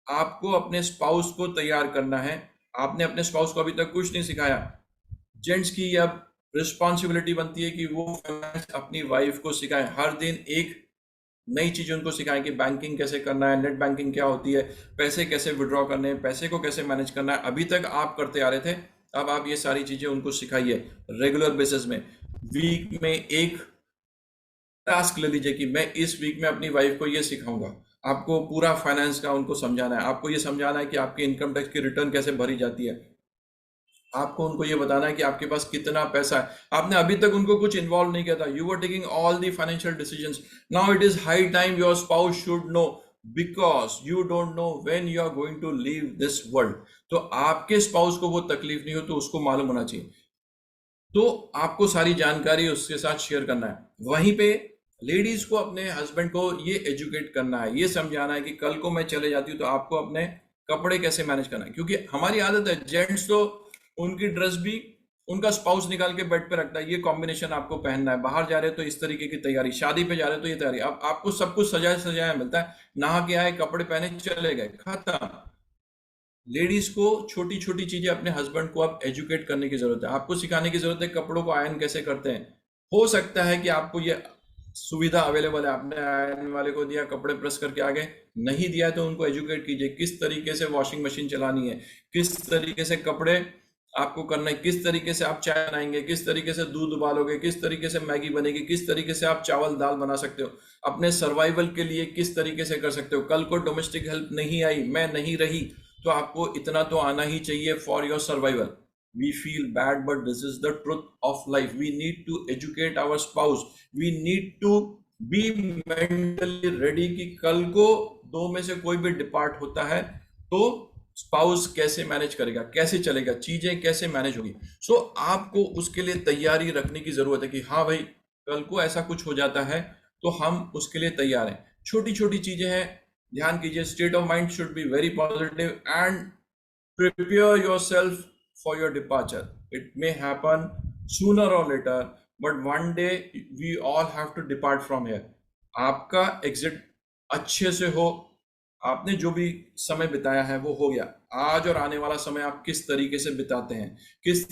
आपको अपने स्पाउस को तैयार करना है। आपने अपने स्पाउस को अभी तक कुछ नहीं सिखाया। जेंट्स की अब रिस्पॉन्सिबिलिटी बनती है कि वो अपनी वाइफ को सिखाएं, हर दिन एक नई चीज उनको सिखाएं कि बैंकिंग कैसे करना है, नेट बैंकिंग क्या होती है, पैसे कैसे विड्रॉ करने हैं, पैसे को कैसे मैनेज करना है। अभी तक आप करते आ रहे थे, अब आप ये सारी चीजें उनको सिखाइए रेगुलर बेसिस में। वीक में एक टास्क ले लीजिए कि मैं इस वीक में अपनी वाइफ को ये सिखाऊंगा। आपको पूरा फाइनेंस का उनको समझाना है, आपको ये समझाना है कि आपकी इनकम टैक्स की रिटर्न कैसे भरी जाती है, आपको उनको ये बताना है कि आपके पास कितना पैसा है। आपने अभी तक उनको कुछ इन्वॉल्व नहीं किया था, you were taking all the financial decisions. Now it is high time your spouse should know, because you don't know when you are going to leave this world. तो आपके स्पाउस को वो तकलीफ नहीं हो तो उसको मालूम होना चाहिए, तो आपको सारी जानकारी उसके साथ शेयर करना है। वहीं पे लेडीज को अपने हस्बैंड को ये एजुकेट करना है, ये समझाना है कि कल को मैं चले जाती हूँ तो आपको अपने कपड़े कैसे मैनेज करना है। क्योंकि हमारी आदत है, जेंट्स तो उनकी ड्रेस भी उनका स्पाउस निकाल के बेड पे रखता है, ये कॉम्बिनेशन आपको पहनना है, बाहर जा रहे हो तो इस तरीके की तैयारी, शादी पे जा रहे हो तो ये तैयारी। अब आपको सब कुछ सजाया सजाया मिलता है, नहा के आए, कपड़े पहने, चले गए, खत्म। लेडीज को छोटी छोटी चीजें अपने हस्बैंड को आप एजुकेट करने की जरूरत है, आपको सिखाने की जरूरत है कपड़ों को आयरन कैसे करते हैं। हो सकता है कि आपको ये सुविधा अवेलेबल है, आपने आयरन वाले को दिया, कपड़े प्रेस करके आगे, नहीं दिया है तो उनको एजुकेट कीजिए किस तरीके से वॉशिंग मशीन चलानी है, किस तरीके से कपड़े आपको करना है, किस तरीके से आप चाय बनाएंगे, किस तरीके से दूध उबालोगे, किस तरीके से मैगी बनेगी, किस तरीके से आप चावल दाल बना सकते हो, अपने सर्वाइवल के लिए किस तरीके से कर सकते हो। कल को डोमेस्टिक हेल्प नहीं आई, मैं नहीं रही, तो आपको इतना तो आना ही चाहिए for your survival. We feel bad, but this is the truth of life. We need to educate our spouse. We need to be mentally ready कि कल को दो में से कोई भी डिपार्ट होता है तो स्पाउस कैसे मैनेज करेगा, कैसे चलेगा, चीजें कैसे मैनेज होगी। सो आपको उसके लिए तैयारी रखने की जरूरत है कि हाँ भाई, कल को ऐसा कुछ हो जाता है तो हम उसके लिए तैयार हैं। छोटी छोटी चीजें हैं, ध्यान कीजिए। State of mind should be very positive and prepare yourself for your departure. It may happen sooner or later, but one day we all have to depart from here. आपका एग्जिट अच्छे से हो, आपने जो भी समय बिताया है वो हो गया। आज और आने वाला समय आप किस तरीके से बिताते हैं, किस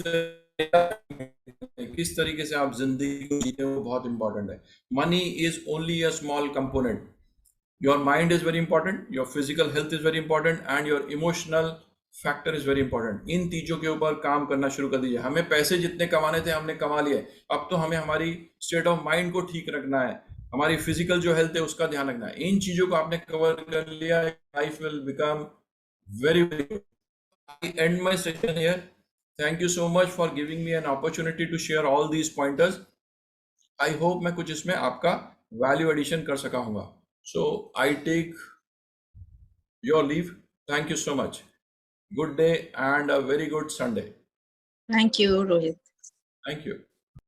तरीके से आप जिंदगी को जीते हो, वो बहुत इंपॉर्टेंट है। Money is only a small component. Your mind is very important, your physical health is very important and your emotional factor is very important. इन चीजों के ऊपर काम करना शुरू कर दीजिए। हमें पैसे जितने कमाने थे हमने कमा लिए, अब तो हमें हमारी स्टेट ऑफ माइंड को ठीक रखना है, हमारी फिजिकल जो हेल्थ है उसका ध्यान रखना है। इन चीजों को आपने कवर कर लिया, life will become very very good. I end my session here. Thank you so much for giving me an opportunity to share all these pointers. I hope मैं कुछ इसमें आपका वैल्यू एडिशन कर सका हूँगा। So I take your leave. Thank you so much. Good day and a very good Sunday. Thank you, Rohit. Thank you.